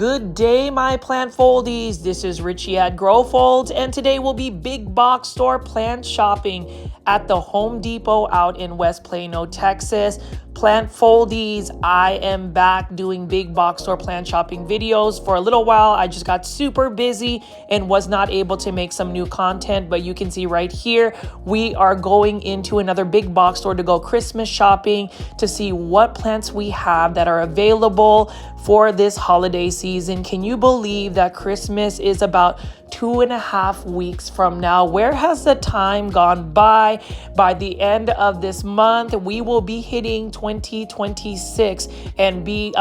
Good day, my plant foldies. This is Richie at GrowFolds, and today will be big box store plant shopping at the Home Depot out in West Plano, Texas. Plant foldies, I am back doing big box store plant shopping videos. For a little while, I just got super busy and was not able to make some new content, but you can see right here, we are going into another big box store to go Christmas shopping to see what plants we have that are available for this holiday season. Can you believe that Christmas is about 2.5 weeks from now? Where has the time gone by? By the end of this month, we will be hitting 2026 and be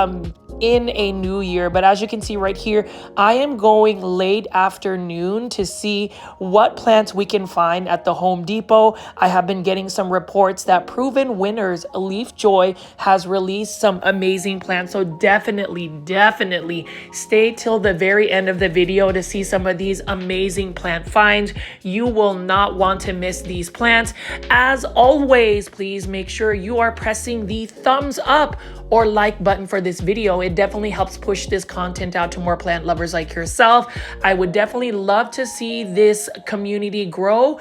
in a new year. But as you can see right here, I am going late afternoon to see what plants we can find at the Home Depot. I have been getting some reports that proven winners Leafjoy has released some amazing plants. So definitely stay till the very end of the video to see some of these amazing plant finds. You will not want to miss these plants. As always, please make sure you are pressing the thumbs up or like button for this video. It definitely helps push this content out to more plant lovers like yourself. I would definitely love to see this community grow.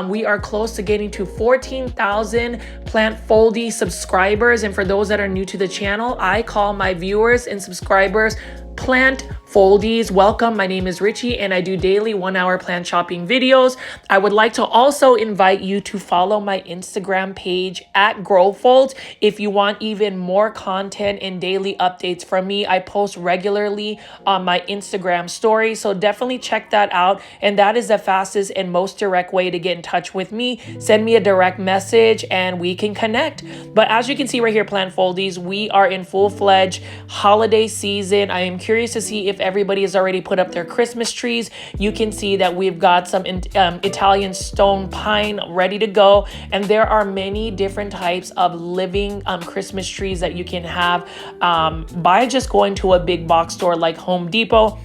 We are close to getting to 14,000 Plant Foldy subscribers. And for those that are new to the channel, I call my viewers and subscribers Plant Foldies. Welcome, my name is Richie and I do daily 1-hour plant shopping videos. I would like to also invite you to follow my Instagram page at GrowFolds if you want even more content and daily updates from me. I post regularly on my Instagram story, so definitely check that out. And that is the fastest and most direct way to get in touch with me. Send me a direct message and we can connect. But as you can see right here, Plant Foldies, we are in full-fledged holiday season. I am curious to see if everybody has already put up their Christmas trees. You can see that we've got some Italian stone pine ready to go, and there are many different types of living Christmas trees that you can have by just going to a big box store like Home Depot.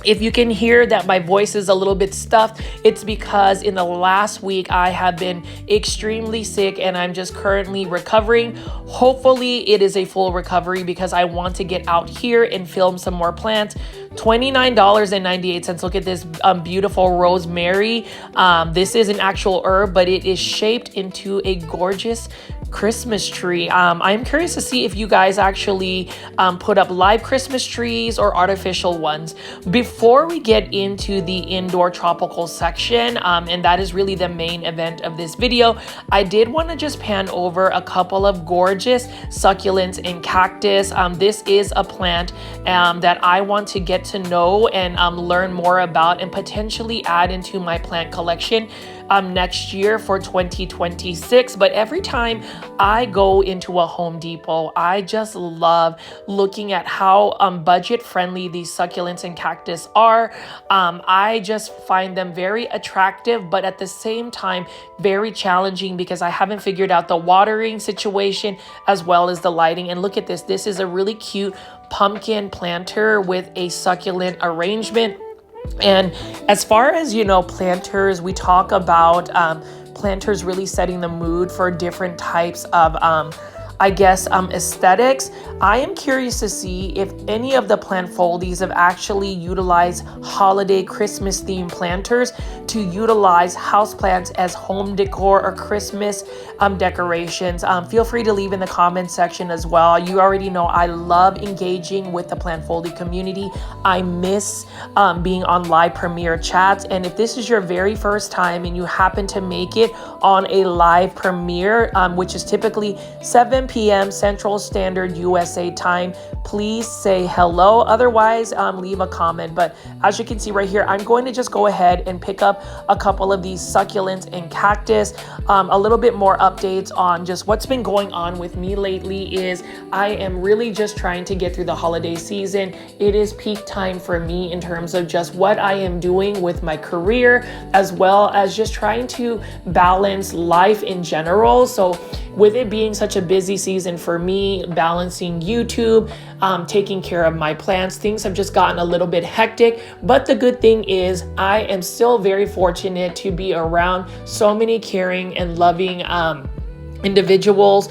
If you can hear that my voice is a little bit stuffed, it's because in the last week I have been extremely sick and I'm just currently recovering. Hopefully it is a full recovery because I want to get out here and film some more plants. $29.98. Look at this beautiful rosemary. This is an actual herb, but it is shaped into a gorgeous Christmas tree. I'm curious to see if you guys actually put up live Christmas trees or artificial ones. Before we get into the indoor tropical section, and that is really the main event of this video, I did want to just pan over a couple of gorgeous succulents and cactus. This is a plant that I want to get to know and learn more about and potentially add into my plant collection next year for 2026. But every time I go into a Home Depot, I just love looking at how budget friendly these succulents and cactus are. I just find them very attractive, but at the same time very challenging because I haven't figured out the watering situation as well as the lighting. And look at this. This is a really cute pumpkin planter with a succulent arrangement. And as far as, you know, planters, we talk about planters really setting the mood for different types of aesthetics. I am curious to see if any of the Plant Foldies have actually utilized holiday Christmas themed planters to utilize houseplants as home decor or Christmas decorations. Feel free to leave in the comment section as well. You already know I love engaging with the Plant Foldy community. I miss being on live premiere chats. And if this is your very first time and you happen to make it on a live premiere, which is typically 7 p.m. Central Standard USA time, please say hello. Otherwise, leave a comment. But as you can see right here, I'm going to just go ahead and pick up a couple of these succulents and cactus. A little bit more updates on just what's been going on with me lately is I am really just trying to get through the holiday season. It is peak time for me in terms of just what I am doing with my career, as well as just trying to balance life in general. So with it being such a busy season for me, balancing YouTube, taking care of my plants, things have just gotten a little bit hectic. But the good thing is I am still very fortunate to be around so many caring and loving individuals.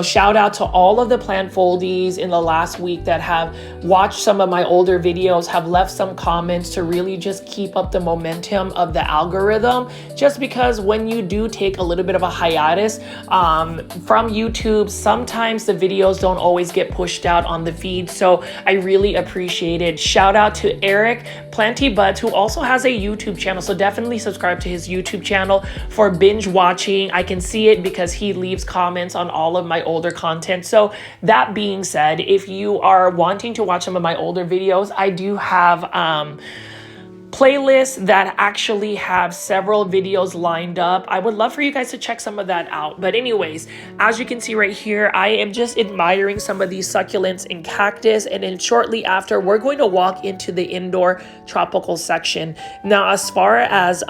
Shout out to all of the plant foldies in the last week that have watched some of my older videos, have left some comments to really just keep up the momentum of the algorithm. Just because when you do take a little bit of a hiatus from YouTube, sometimes the videos don't always get pushed out on the feed. So I really appreciate it. Shout out to Eric Planty Buds, who also has a YouTube channel. So definitely subscribe to his YouTube channel for binge watching. I can see it because he leaves comments on all of my older content. So that being said, if you are wanting to watch some of my older videos, I do have playlists that actually have several videos lined up. I would love for you guys to check some of that out. But anyways, as you can see right here, I am just admiring some of these succulents and cactus, and then shortly after, we're going to walk into the indoor tropical section. Now, as far as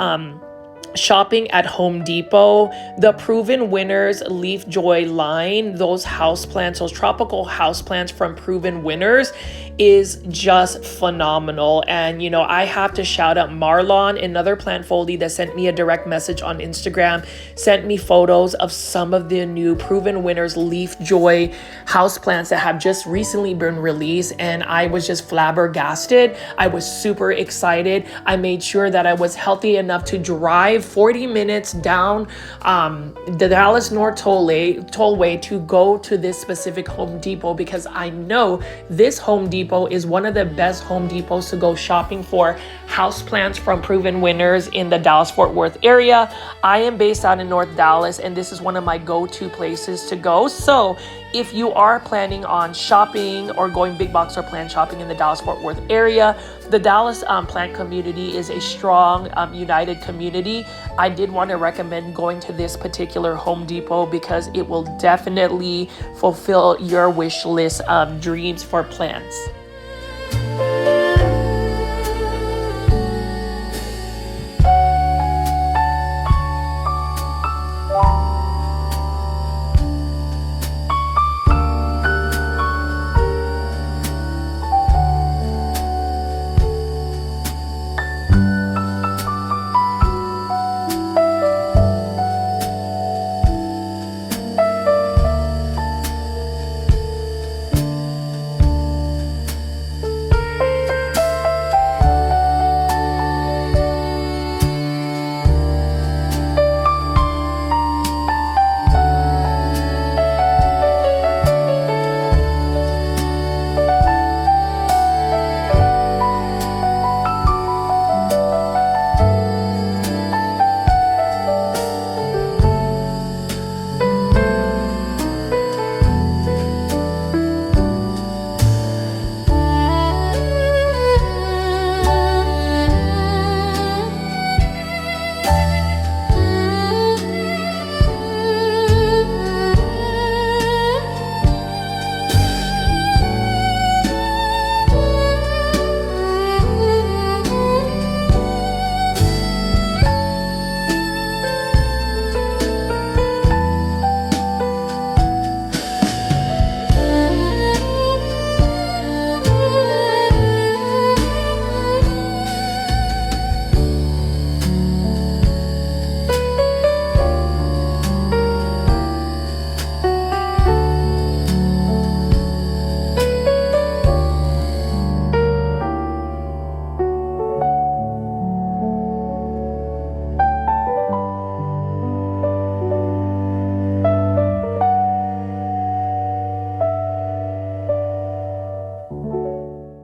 shopping at Home Depot, the Proven Winners Leafjoy line, those houseplants, those tropical houseplants from Proven Winners, is just phenomenal. And I have to shout out Marlon, another plant foldie that sent me a direct message on Instagram, sent me photos of some of the new Proven Winners Leafjoy houseplants that have just recently been released, and I was just flabbergasted. I was super excited. I made sure that I was healthy enough to drive 40 minutes down the Dallas North Tollway to go to this specific Home Depot, because I know this Home Depot is one of the best Home Depots to go shopping for houseplants from Proven Winners in the Dallas-Fort Worth area. I am based out in North Dallas, and this is one of my go-to places to go. So if you are planning on shopping or going big box or plant shopping in the Dallas-Fort Worth area, the Dallas plant community is a strong, united community. I did want to recommend going to this particular Home Depot because it will definitely fulfill your wish list of dreams for plants.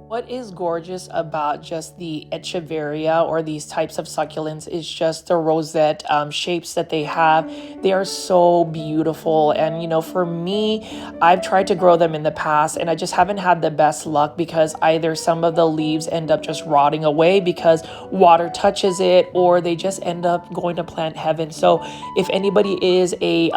What is gorgeous about just the Echeveria or these types of succulents is just the rosette shapes that they have. They are so beautiful. And, for me, I've tried to grow them in the past and I just haven't had the best luck because either some of the leaves end up just rotting away because water touches it, or they just end up going to plant heaven. So if anybody is a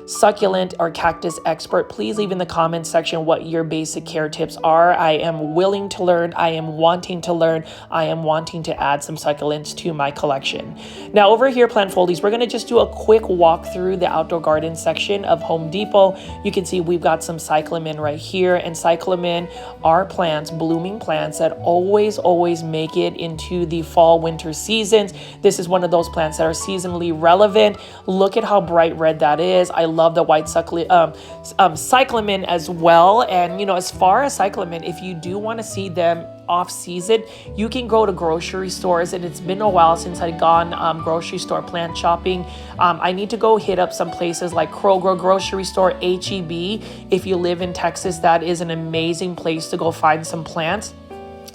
succulent or cactus expert, please leave in the comments section what your basic care tips are. I am willing willing to learn. I am wanting to learn. I am wanting to add some succulents to my collection. Now over here, plant foldies, we're going to just do a quick walk through the outdoor garden section of Home Depot. You can see we've got some cyclamen right here, and cyclamen are plants, blooming plants that always make it into the fall winter seasons. This is one of those plants that are seasonally relevant. Look at how bright red that is. I love the white cyclamen as well. And as far as cyclamen, if you do want to see them off season, you can go to grocery stores, and it's been a while since I've gone grocery store plant shopping. I need to go hit up some places like Kroger grocery store, HEB. If you live in Texas, that is an amazing place to go find some plants.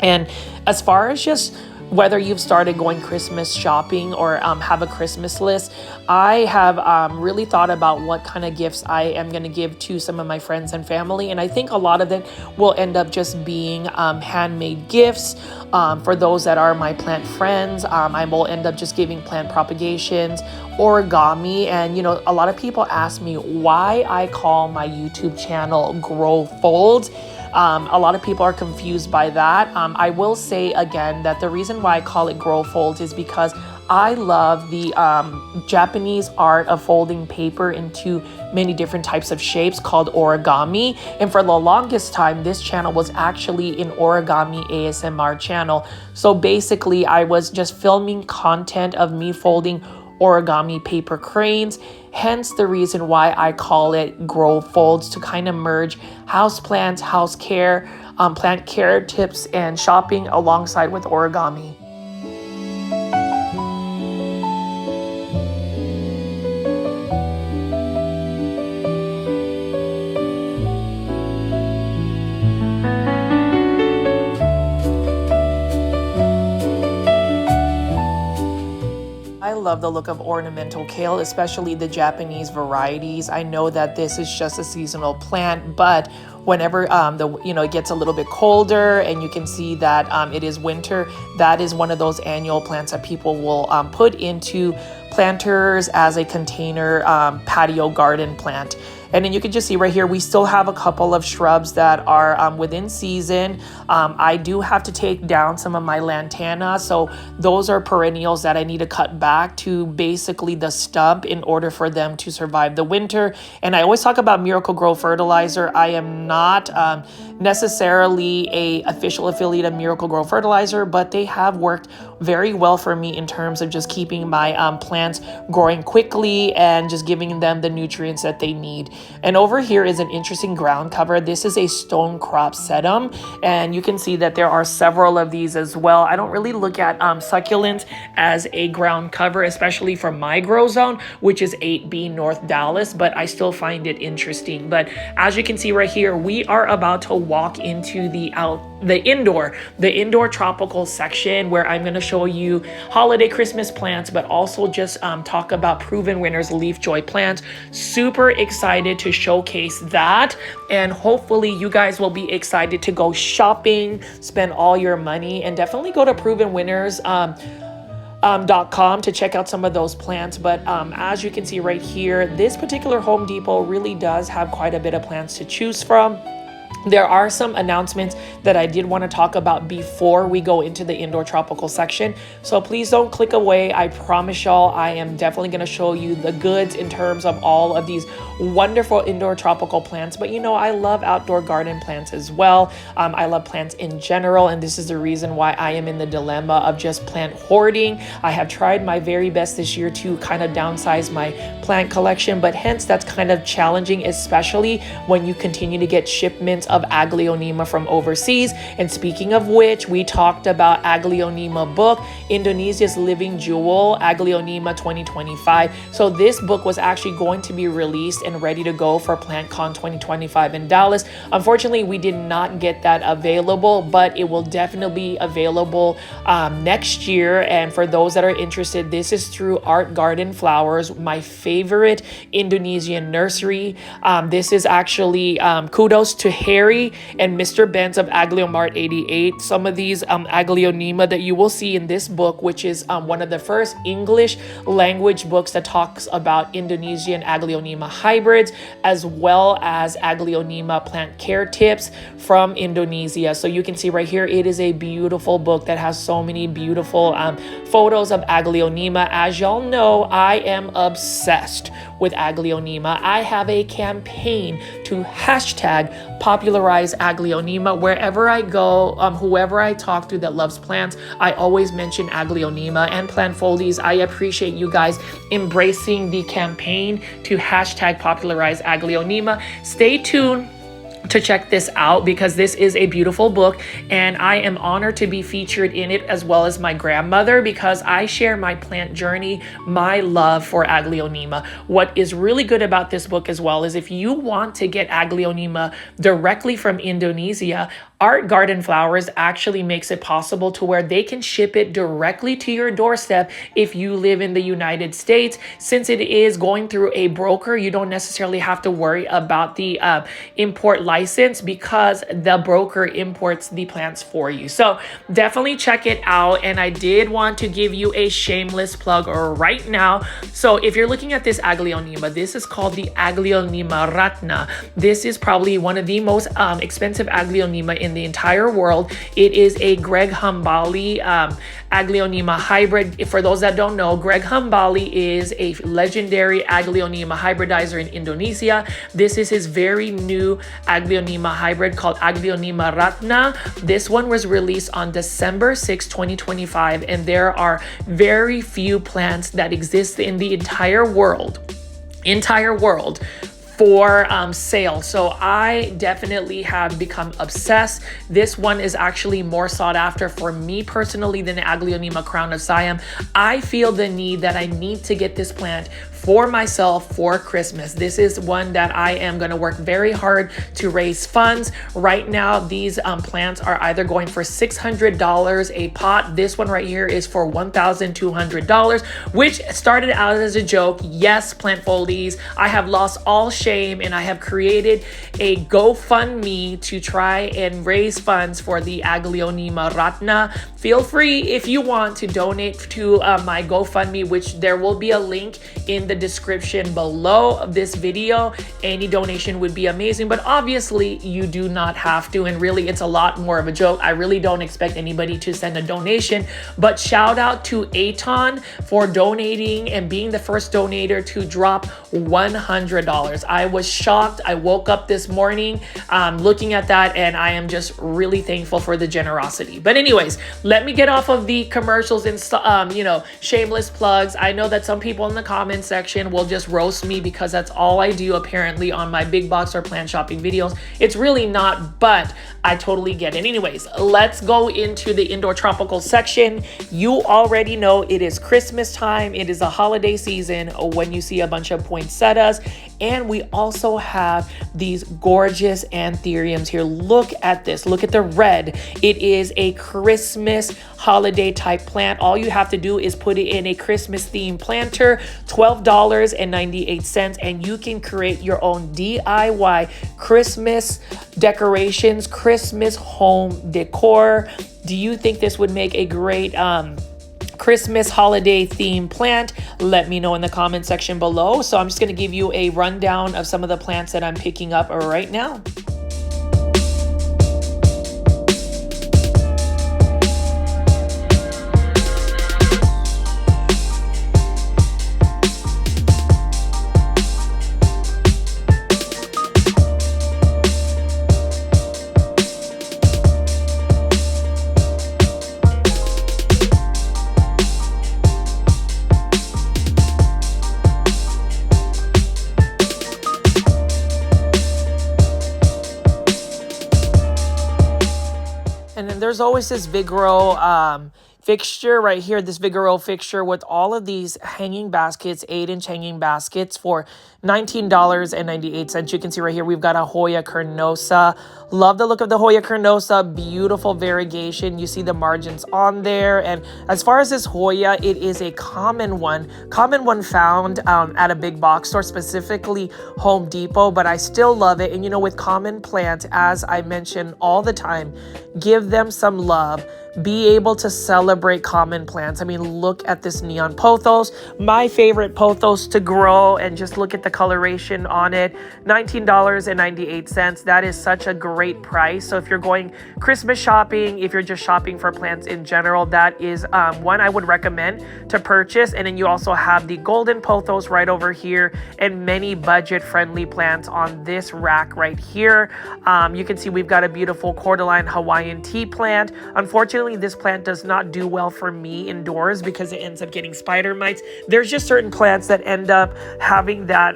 And as far as just whether you've started going Christmas shopping or have a Christmas list, I have really thought about what kind of gifts I am going to give to some of my friends and family. And I think a lot of them will end up just being handmade gifts. For those that are my plant friends, I will end up just giving plant propagations, origami. And, a lot of people ask me why I call my YouTube channel Grow Folds. A lot of people are confused by that. I will say again that the reason why I call it Grow Folds is because I love the Japanese art of folding paper into many different types of shapes called origami. And for the longest time, this channel was actually an origami ASMR channel. So basically, I was just filming content of me folding origami paper cranes, hence the reason why I call it Grow Folds, to kind of merge houseplants, house care, plant care tips, and shopping alongside with origami. I love the look of ornamental kale, especially the Japanese varieties. I know that this is just a seasonal plant, but whenever it gets a little bit colder and you can see that it is winter, that is one of those annual plants that people will put into planters as a container patio garden plant. And then you can just see right here, we still have a couple of shrubs that are within season. I do have to take down some of my lantana. So those are perennials that I need to cut back to basically the stump in order for them to survive the winter. And I always talk about Miracle-Gro fertilizer. I am not necessarily a official affiliate of Miracle-Gro fertilizer, but they have worked very well for me in terms of just keeping my plants growing quickly and just giving them the nutrients that they need. And over here is an interesting ground cover. This is a stone crop sedum, and you can see that there are several of these as well. I don't really look at succulents as a ground cover, especially for my grow zone, which is 8B North Dallas, but I still find it interesting. But as you can see right here, we are about to walk into the indoor tropical section, where I'm going to show you holiday Christmas plants, but also just talk about proven winners Leafjoy plants. Super excited to showcase that, and hopefully you guys will be excited to go shopping, spend all your money, and definitely go to provenwinners.com to check out some of those plants. But as you can see right here, this particular Home Depot really does have quite a bit of plants to choose from. There are some announcements that I did want to talk about before we go into the indoor tropical section. So please don't click away. I promise y'all, I am definitely going to show you the goods in terms of all of these wonderful indoor tropical plants. But I love outdoor garden plants as well. I love plants in general. And this is the reason why I am in the dilemma of just plant hoarding. I have tried my very best this year to kind of downsize my plant collection, but hence that's kind of challenging, especially when you continue to get shipments of Aglaonema from overseas. And speaking of which, we talked about Aglaonema book, Indonesia's Living Jewel, Aglaonema 2025. So this book was actually going to be released and ready to go for PlantCon 2025 in Dallas. Unfortunately, we did not get that available, but it will definitely be available next year. And for those that are interested, this is through Art Garden Flowers, my favorite Indonesian nursery. This is actually kudos to Harry Legendary and Mr. Benz of Aglaomart 88. Some of these Aglaonema that you will see in this book, which is one of the first English language books that talks about Indonesian Aglaonema hybrids, as well as Aglaonema plant care tips from Indonesia. So you can see right here, it is a beautiful book that has so many beautiful photos of Aglaonema. As y'all know, I am obsessed with Aglaonema. I have a campaign to hashtag popularize Aglaonema. Wherever I go, whoever I talk to that loves plants, I always mention Aglaonema and plant foldies. I appreciate you guys embracing the campaign to hashtag popularize Aglaonema. Stay tuned to check this out, because this is a beautiful book and I am honored to be featured in it, as well as my grandmother, because I share my plant journey, my love for Aglaonema. What is really good about this book as well is if you want to get Aglaonema directly from Indonesia, Art Garden Flowers actually makes it possible to where they can ship it directly to your doorstep if you live in the United States. Since it is going through a broker, you don't necessarily have to worry about the import license, because the broker imports the plants for you. So definitely check it out. And I did want to give you a shameless plug right now. So if you're looking at this Aglaonema, this is called the Aglaonema Ratna. This is probably one of the most expensive Aglaonema in the entire world. It is a Greg Humbali Aglaonema hybrid. For those that don't know, Greg Humbali is a legendary Aglaonema hybridizer in Indonesia. This is his very new Aglaonema hybrid called Aglaonema Ratna. This one was released on December 6, 2025, and there are very few plants that exist in the entire world for sale. So I definitely have become obsessed. This one is actually more sought after for me personally than the Aglaonema Crown of Siam. I feel the need that I need to get this plant for myself for Christmas. This is one that I am going to work very hard to raise funds. Right now, these plants are either going for $600 a pot. This one right here is for $1,200, which started out as a joke. Yes, plant foldies, I have lost all shame and I have created a GoFundMe to try and raise funds for the Aglaonema Ratna. Feel free if you want to donate to my GoFundMe, which there will be a link in the description below of this video. Any donation would be amazing, but obviously you do not have to, and really it's a lot more of a joke. I really don't expect anybody to send a donation, but shout out to Aton for donating and being the first donator to drop $100. I was shocked. I woke up this morning looking at that, and I am just really thankful for the generosity. But anyways, let me get off of the commercials and shameless plugs. I know that some people in the comment section will just roast me because that's all I do apparently on my big box or plant shopping videos. It's really not, but I totally get it. Anyways, let's go into the indoor tropical section. You already know it is Christmas time. It is a holiday season when you see a bunch of poinsettias, and we also have these gorgeous anthuriums here. Look at this. Look at the red. It is a Christmas holiday type plant. All you have to do is put it in a Christmas themed planter, $12.98, and you can create your own DIY Christmas decorations, Christmas home decor. Do you think this would make a great Christmas holiday theme plant? Let me know in the comment section below. So I'm just going to give you a rundown of some of the plants that I'm picking up right now. And then there's always this big row, fixture right here, this Vigoro fixture with all of these hanging baskets, 8-inch hanging baskets for $19.98. You can see right here, we've got a Hoya carnosa. Love the look of the Hoya carnosa, beautiful variegation. You see the margins on there. And as far as this Hoya, it is a common one found at a big box store, specifically Home Depot, but I still love it. And you know, with common plants, as I mention all the time, give them some love. Be able to celebrate common plants. I mean, look at this neon pothos, my favorite pothos to grow, and just look at the coloration on it. $19.98. That is such a great price. So if you're going Christmas shopping, if you're just shopping for plants in general, that is one I would recommend to purchase. And then you also have the golden pothos right over here and many budget-friendly plants on this rack right here. You can see we've got a beautiful cordyline Hawaiian tea plant. Unfortunately, this plant does not do well for me indoors because it ends up getting spider mites. There's just certain plants that end up having that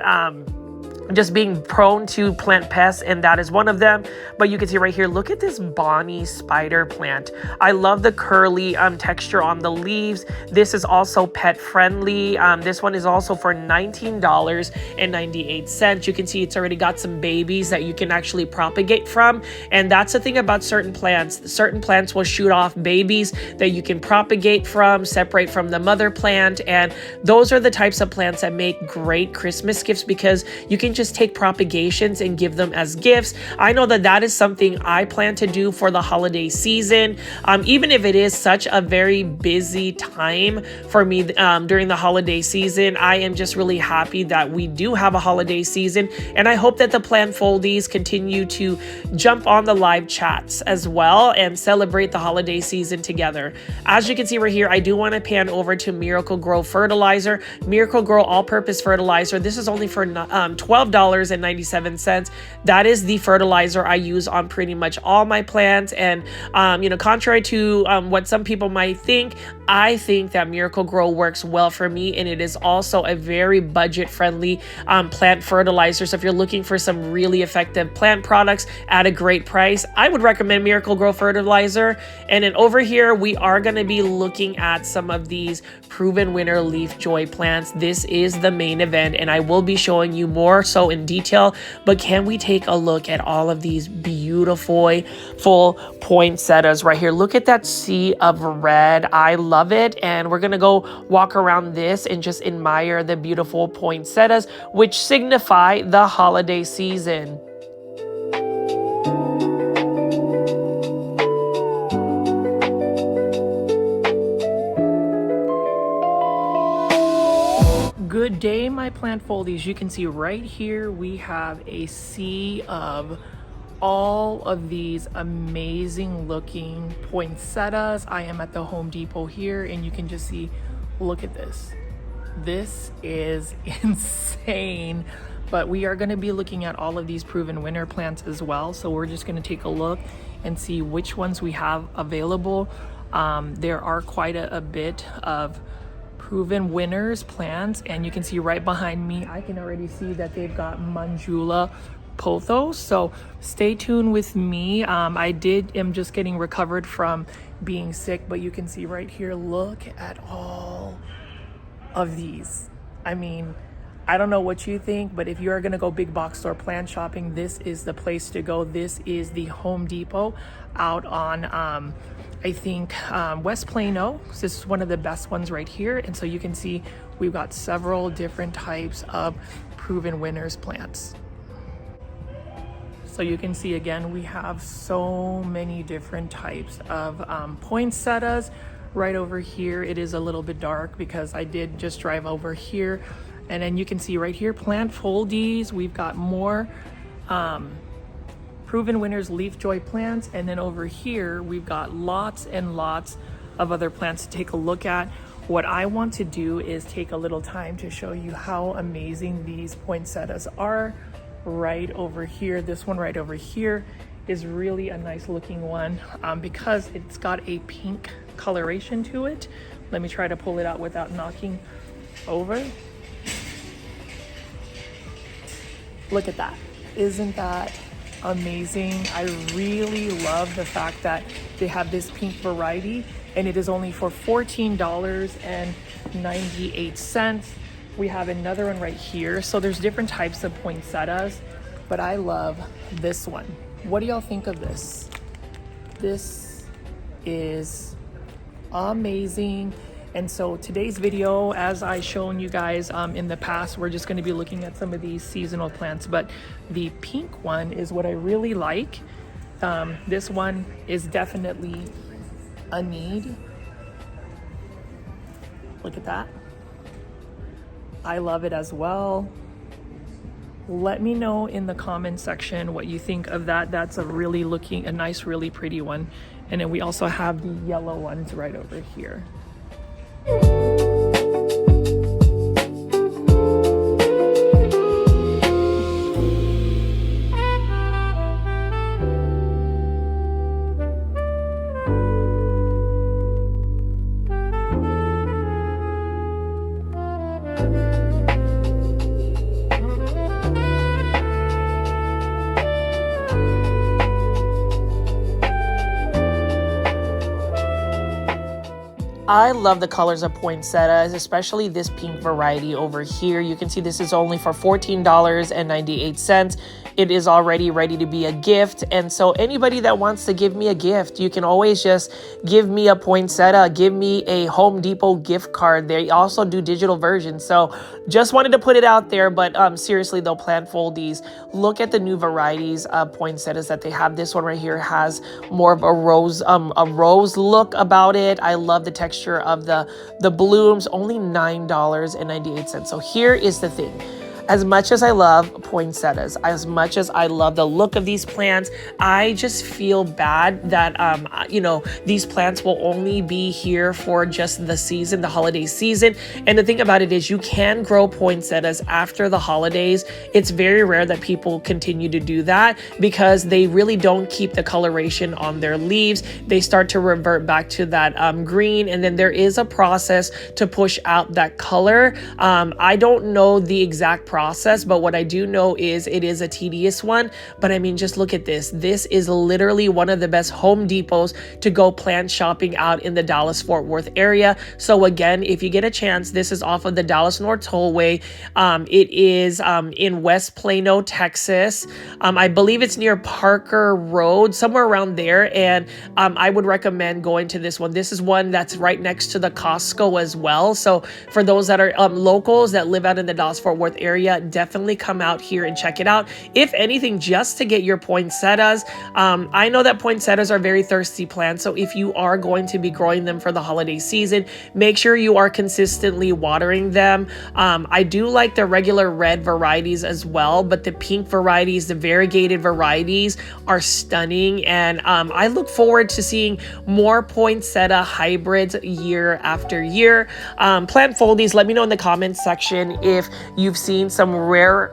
just being prone to plant pests, and that is one of them. But you can see right here, look at this Bonnie spider plant. I love the curly texture on the leaves. This is also pet friendly. This one is also for $19.98. You can see it's already got some babies that you can actually propagate from, and that's the thing about certain plants. Certain plants will shoot off babies that you can propagate from, separate from the mother plant, and those are the types of plants that make great Christmas gifts because you can just take propagations and give them as gifts. I know that that is something I plan to do for the holiday season. Even if it is such a very busy time for me during the holiday season, I am just really happy that we do have a holiday season. And I hope that the plant foldies continue to jump on the live chats as well and celebrate the holiday season together. As you can see right here, I do want to pan over to Miracle-Gro fertilizer. Miracle-Gro all-purpose fertilizer. This is only for $12.97. That is the fertilizer I use on pretty much all my plants. And, you know, contrary to what some people might think, I think that Miracle-Gro works well for me. And it is also a very budget-friendly plant fertilizer. So if you're looking for some really effective plant products at a great price, I would recommend Miracle-Gro fertilizer. And then over here, we are going to be looking at some of these proven winner Leafjoy plants. This is the main event, and I will be showing you more so in detail, but can we take a look at all of these beautiful full poinsettias right here? Look at that sea of red. I love it. And we're gonna go walk around this and just admire the beautiful poinsettias, which signify the holiday season. Good day, my plant foldies. You can see right here we have a sea of all of these amazing looking poinsettias. I am at the Home Depot here, and you can just see, look at this. This is insane. But we are going to be looking at all of these proven winner plants as well. So we're just going to take a look and see which ones we have available. There are quite a bit of proven winners plants, and you can see right behind me, I can already see that they've got Manjula pothos. So stay tuned with me. am just getting recovered from being sick, but you can see right here, look at all of these. I mean, I don't know what you think, but if you are going to go big box store plant shopping, this is the place to go. This is the Home Depot out on I think West Plano. This is one of the best ones right here. And so you can see we've got several different types of proven winners plants. So you can see again, we have so many different types of poinsettias. Right over here, it is a little bit dark because I did just drive over here. And then you can see right here, plant foldies. We've got more proven winners Leafjoy plants, and then over here we've got lots and lots of other plants to take a look at. What I want to do is take a little time to show you how amazing these poinsettias are. Right over here, this one right over here is really a nice looking one because it's got a pink coloration to it. Let me try to pull it out without knocking over. Look at that. Isn't that amazing? I really love the fact that They have this pink variety, and it is only for $14.98. We have another one right here. So there's different types of poinsettias, but I love this one. What do y'all think of this? This is amazing. And so today's video, as I shown you guys in the past, we're just going to be looking at some of these seasonal plants, but the pink one is what I really like. This one is definitely a need. Look at that. I love it as well. Let me know in the comment section what you think of that. That's a nice, really pretty one. And then we also have the yellow ones right over here. I love the colors of poinsettias, especially this pink variety over here. You can see this is only for $14.98. It is already ready to be a gift. And so anybody that wants to give me a gift, you can always just give me a poinsettia, give me a Home Depot gift card. They also do digital versions. So just wanted to put it out there, but seriously though, plant foldies, look at the new varieties of poinsettias that they have. This one right here has more of a rose look about it. I love the texture of the blooms, only $9.98. So here is the thing. As much as I love poinsettias, as much as I love the look of these plants, I just feel bad that, these plants will only be here for just the season, the holiday season. And the thing about it is you can grow poinsettias after the holidays. It's very rare that people continue to do that because they really don't keep the coloration on their leaves. They start to revert back to that green, and then there is a process to push out that color. I don't know the exact process, but what I do know is it is a tedious one. But I mean, just look at this. This is literally one of the best Home Depots to go plant shopping out in the Dallas-Fort Worth area. So again, if you get a chance, this is off of the Dallas North Tollway. It is in West Plano, Texas. I believe it's near Parker Road, somewhere around there. And I would recommend going to this one. This is one that's right next to the Costco as well. So for those that are locals that live out in the Dallas-Fort Worth area, definitely come out here and check it out. If anything, just to get your poinsettias. I know that poinsettias are very thirsty plants, so if you are going to be growing them for the holiday season, make sure you are consistently watering them. I do like the regular red varieties as well, but the pink varieties, the variegated varieties are stunning, and I look forward to seeing more poinsettia hybrids year after year. Plant foldies, let me know in the comments section if you've seen some rare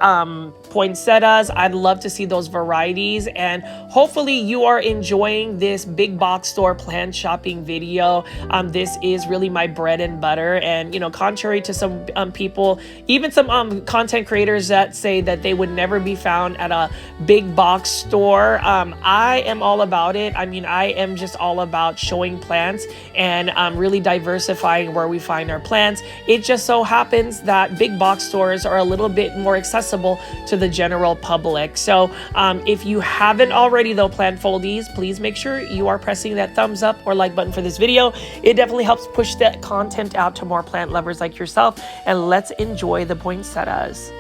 poinsettias. I'd love to see those varieties, and hopefully you are enjoying this big box store plant shopping video. This is really my bread and butter, and contrary to some people, even some content creators that say that they would never be found at a big box store, I am all about it. I mean, I am just all about showing plants and really diversifying where we find our plants. It just so happens that big box stores are a little bit more accessible to the general public. So if you haven't already though, plant foldies, please make sure you are pressing that thumbs up or like button for this video. It definitely helps push that content out to more plant lovers like yourself, and let's enjoy the poinsettias.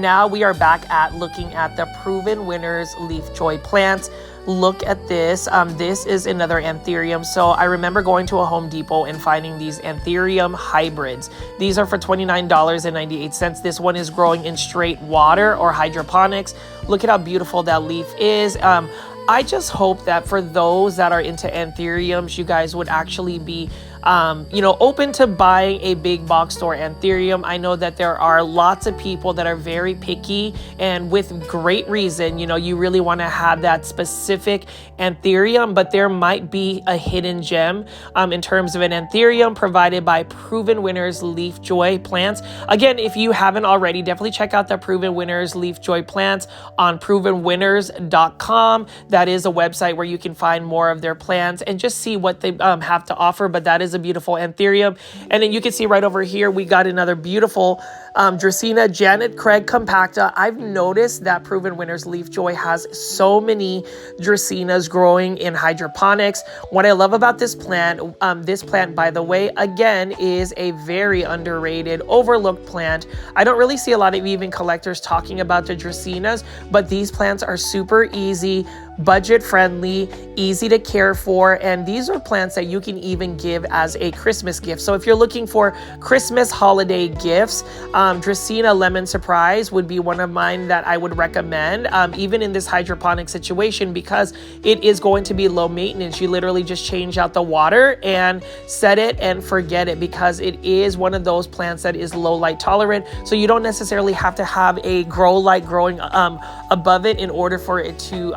now we are back at looking at the Proven Winners Leafjoy plants. Look at this. This is another Anthurium. So I remember going to a Home Depot and finding these Anthurium hybrids. These are for $29.98. This one is growing in straight water or hydroponics. Look at how beautiful that leaf is. I just hope that for those that are into Anthuriums, you guys would actually be open to buying a big box store Anthurium. I know that there are lots of people that are very picky, and with great reason. You really want to have that specific Anthurium, but there might be a hidden gem in terms of an Anthurium provided by Proven Winners Leafjoy plants. Again, if you haven't already, definitely check out the Proven Winners Leafjoy plants on provenwinners.com. That is a website where you can find more of their plants and just see what they have to offer. But that is a beautiful Anthurium. And then you can see right over here, we got another beautiful Dracaena Janet Craig compacta. I've noticed that Proven Winners Leafjoy has so many Dracaenas growing in hydroponics. What I love about this plant, by the way, again, is a very underrated, overlooked plant. I don't really see a lot of even collectors talking about the Dracaenas, but these plants are super easy, budget friendly, easy to care for, and these are plants that you can even give as a Christmas gift. So if you're looking for Christmas holiday gifts, Dracaena Lemon Surprise would be one of mine that I would recommend, even in this hydroponic situation, because it is going to be low maintenance. You literally just change out the water and set it and forget it, because it is one of those plants that is low light tolerant. So you don't necessarily have to have a grow light growing above it in order for it to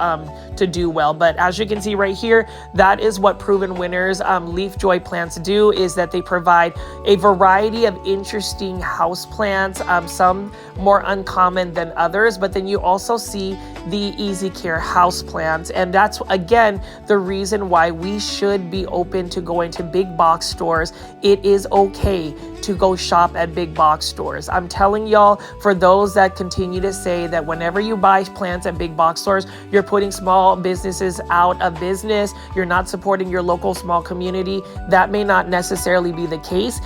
do well. But as you can see right here, that is what Proven Winners Leafjoy plants do, is that they provide a variety of interesting house plants, some more uncommon than others, but then you also see the easy care house plants. And that's, again, the reason why we should be open to going to big box stores. It is okay to go shop at big box stores. I'm telling y'all, for those that continue to say that whenever you buy plants at big box stores, you're putting small businesses out of business, you're not supporting your local small community, that may not necessarily be the case,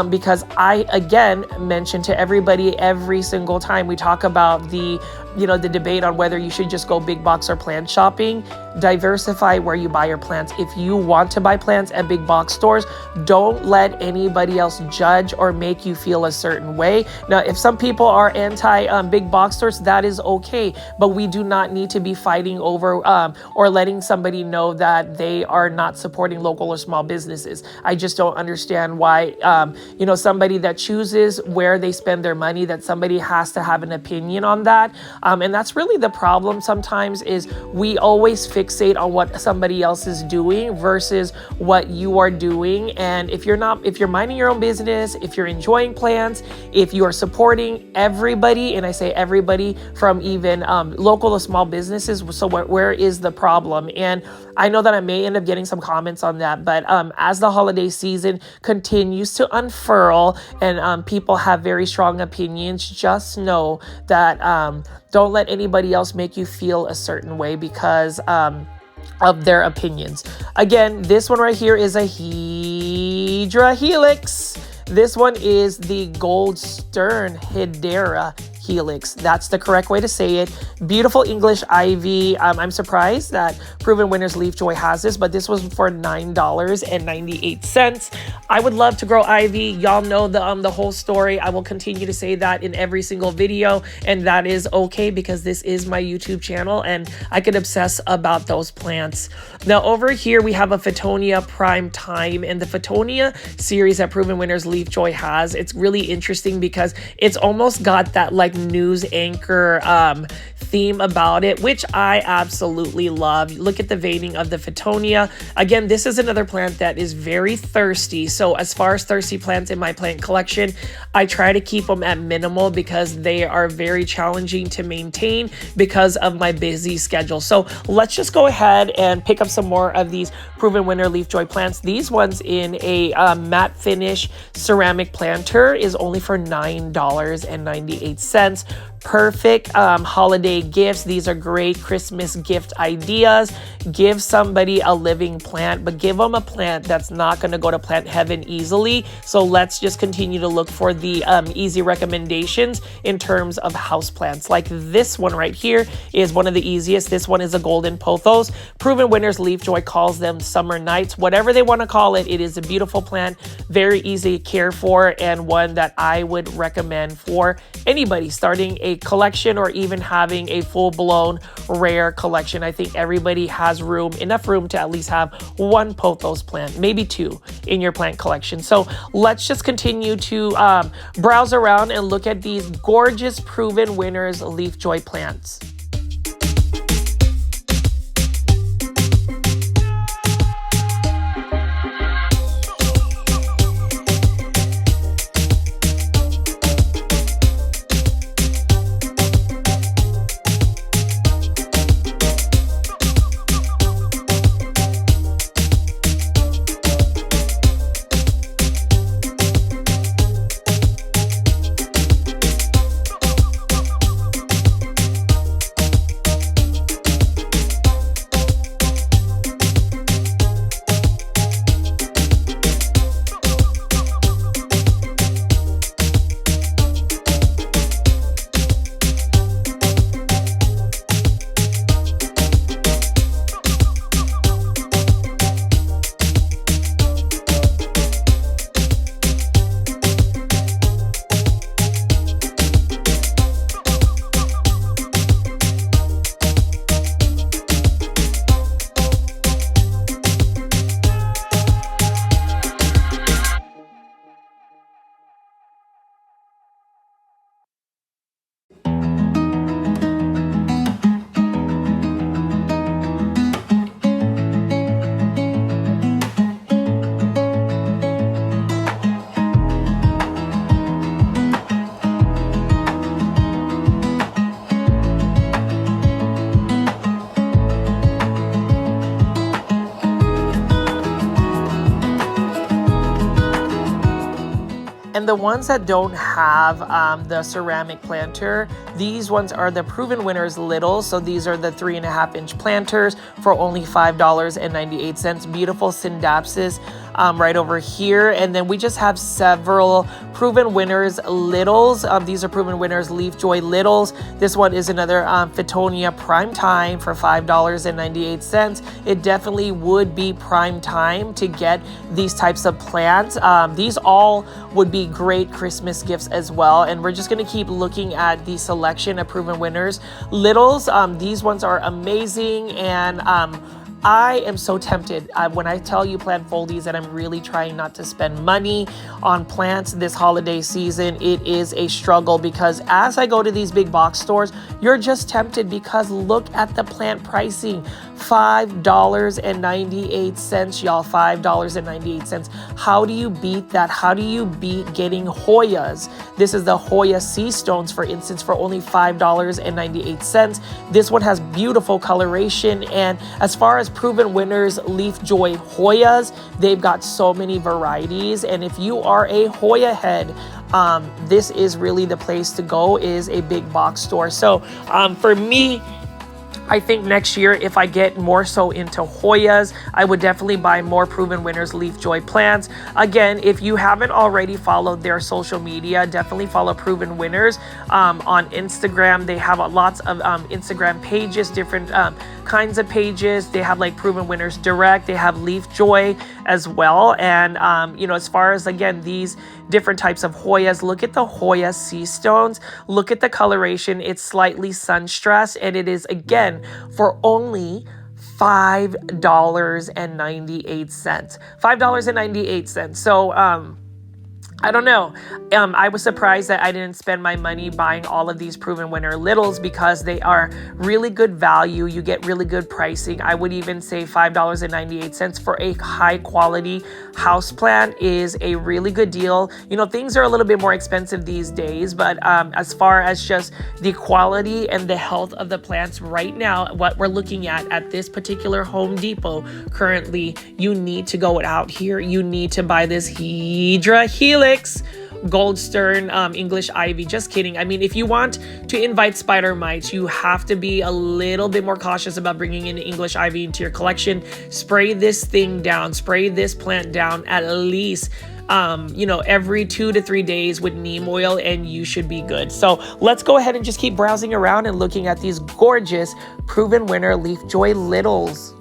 because I, again, mention to everybody every single time we talk about the debate on whether you should just go big box or plant shopping. Diversify where you buy your plants. If you want to buy plants at big box stores, don't let anybody else judge or make you feel a certain way. Now, if some people are anti big box stores, that is okay, but we do not need to be fighting over or letting somebody know that they are not supporting local or small businesses. I just don't understand why, somebody that chooses where they spend their money, that somebody has to have an opinion on that. And that's really the problem sometimes, is we always fixate on what somebody else is doing versus what you are doing. And if you're minding your own business, if you're enjoying plants, if you are supporting everybody, and I say everybody, from even local to small businesses, so where is the problem? And I know that I may end up getting some comments on that, but as the holiday season continues to unfurl and people have very strong opinions, just know that don't let anybody else make you feel a certain way because of their opinions. Again, this one right here is a Hydra Helix. This one is the Gold Stern Hedera Helix. That's the correct way to say it. Beautiful English ivy. I'm surprised that Proven Winners Leafjoy has this, but this was for $9.98. I would love to grow ivy. Y'all know the whole story. I will continue to say that in every single video, and that is okay because this is my YouTube channel and I could obsess about those plants. Now over here we have a Fittonia Prime Time, and the Fittonia series that Proven Winners Leafjoy has, it's really interesting because it's almost got that like news anchor theme about it, which I absolutely love. Look at the veining of the Fittonia. Again, this is another plant that is very thirsty. So as far as thirsty plants in my plant collection, I try to keep them at minimal because they are very challenging to maintain because of my busy schedule. So let's just go ahead and pick up some more of these Proven Winner Leafjoy plants. These ones in a matte finish ceramic planter is only for $9.98. perfect holiday gifts. These are great Christmas gift ideas. Give somebody a living plant, but give them a plant that's not going to go to plant heaven easily. So let's just continue to look for the easy recommendations in terms of house plants. Like this one right here is one of the easiest. This one is a golden pothos. Proven winners, Leafjoy calls them summer nights. Whatever they want to call it, it is a beautiful plant, very easy to care for, and one that I would recommend for anybody starting a collection or even having a full-blown rare collection. I think everybody has enough room to at least have one pothos plant, maybe two in your plant collection. So let's just continue to browse around and look at these gorgeous proven winners Leafjoy plants. And the ones that don't have the ceramic planter, these ones are the proven winners little. So these are the 3.5-inch planters for only $5.98. Beautiful Syndapsis right over here. And then we just have several proven winners littles. These are proven winners Leafjoy littles. This one is another Fittonia prime time for $5.98. It definitely would be prime time to get these types of plants. These all would be great Christmas gifts as well. And we're just going to keep looking at the selection of proven winners littles. These ones are amazing, and I am so tempted when I tell you plant foldies that I'm really trying not to spend money on plants this holiday season. It is a struggle because as I go to these big box stores, you're just tempted because look at the plant pricing. $5.98, y'all. $5.98. How do you beat that? How do you beat getting Hoyas? This is the Hoya sea stones, for instance, for only $5.98. This one has beautiful coloration, and as far as proven winners Leafjoy Hoyas, they've got so many varieties, and if you are a Hoya head, this is really the place to go, is a big box store. So for me, I think next year, if I get more so into Hoyas, I would definitely buy more proven winners Leafjoy plants. Again, if you haven't already followed their social media, definitely follow proven winners on Instagram. They have lots of Instagram pages, different kinds of pages. They have like proven winners direct. They have Leafjoy as well. And as far as, again, these different types of Hoyas, look at the Hoya sea stones. Look at the coloration. It's slightly sun stressed, and it is, again, for only $5.98. $5.98. So I don't know. I was surprised that I didn't spend my money buying all of these proven winner littles because they are really good value. You get really good pricing. I would even say $5.98 for a high quality house plant is a really good deal. Things are a little bit more expensive these days, but as far as just the quality and the health of the plants right now, what we're looking at this particular Home Depot currently, you need to go out here. You need to buy this Hydra Helix gold stern English ivy. Just kidding. I mean, if you want to invite spider mites, you have to be a little bit more cautious about bringing in English ivy into your collection. Spray this thing down, spray this plant down at least every 2 to 3 days with neem oil, and you should be good. So let's go ahead and just keep browsing around and looking at these gorgeous proven winner Leafjoy littles.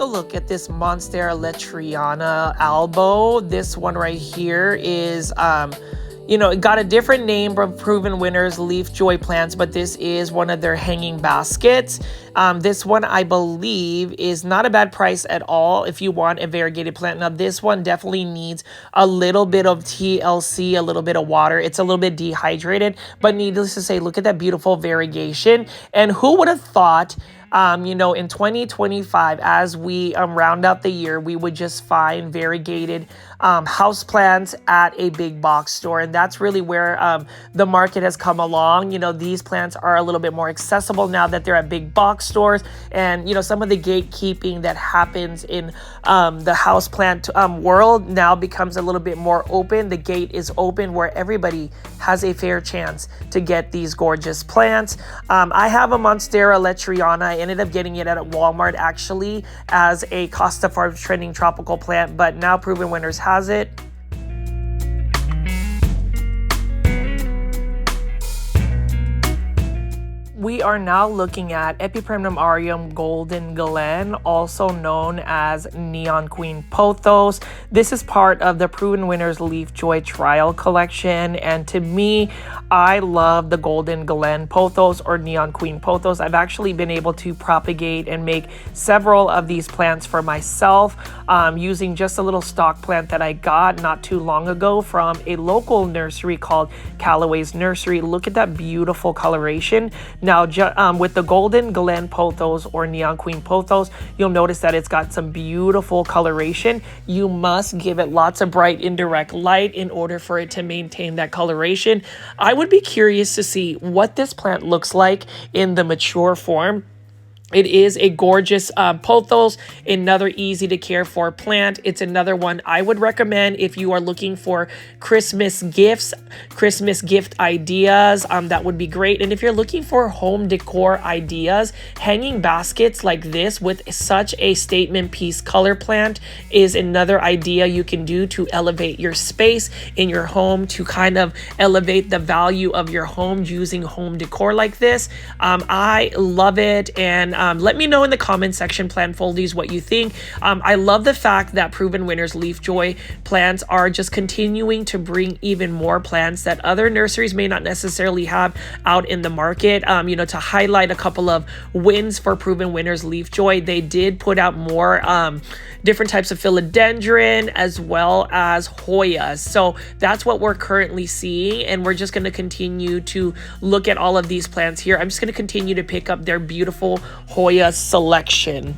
Look at this Monstera Letriana albo. This one right here is it got a different name from proven winners Leafjoy plants, but this is one of their hanging baskets. This one, I believe, is not a bad price at all if you want a variegated plant. Now, this one definitely needs a little bit of TLC, a little bit of water. It's a little bit dehydrated, but needless to say, look at that beautiful variegation. And who would have thought in 2025, as we round out the year, we would just find variegated houseplants at a big box store. And that's really where the market has come along. These plants are a little bit more accessible now that they're at big box stores. And, some of the gatekeeping that happens in the houseplant world now becomes a little bit more open. The gate is open where everybody has a fair chance to get these gorgeous plants. I have a Monstera Letriana. I ended up getting it at Walmart actually as a Costa Farms trending tropical plant, but now Proven Winners has it. We are now looking at Epipremnum Golden Glen, also known as Neon Queen Pothos. This is part of the Proven Winners Leafjoy Trial Collection, and to me, I love the Golden Glen Pothos or Neon Queen Pothos. I've actually been able to propagate and make several of these plants for myself using just a little stock plant that I got not too long ago from a local nursery called Callaway's Nursery. Look at that beautiful coloration. Now, with the Golden Glen Pothos or Neon Queen Pothos, you'll notice that it's got some beautiful coloration. You must give it lots of bright indirect light in order for it to maintain that coloration. I would be curious to see what this plant looks like in the mature form. It is a gorgeous pothos, another easy to care for plant. It's another one I would recommend if you are looking for Christmas gifts, Christmas gift ideas. That would be great. And if you're looking for home decor ideas, hanging baskets like this with such a statement piece color plant is another idea you can do to elevate your space in your home, to kind of elevate the value of your home using home decor like this. I love it. And let me know in the comment section, plant foldies, what you think. I love the fact that Proven Winners Leafjoy plants are just continuing to bring even more plants that other nurseries may not necessarily have out in the market. You know, to highlight a couple of wins for Proven Winners Leafjoy, they did put out more different types of philodendron as well as Hoya. So that's what we're currently seeing, and we're just going to continue to look at all of these plants here. I'm just going to continue to pick up their beautiful Hoya selection.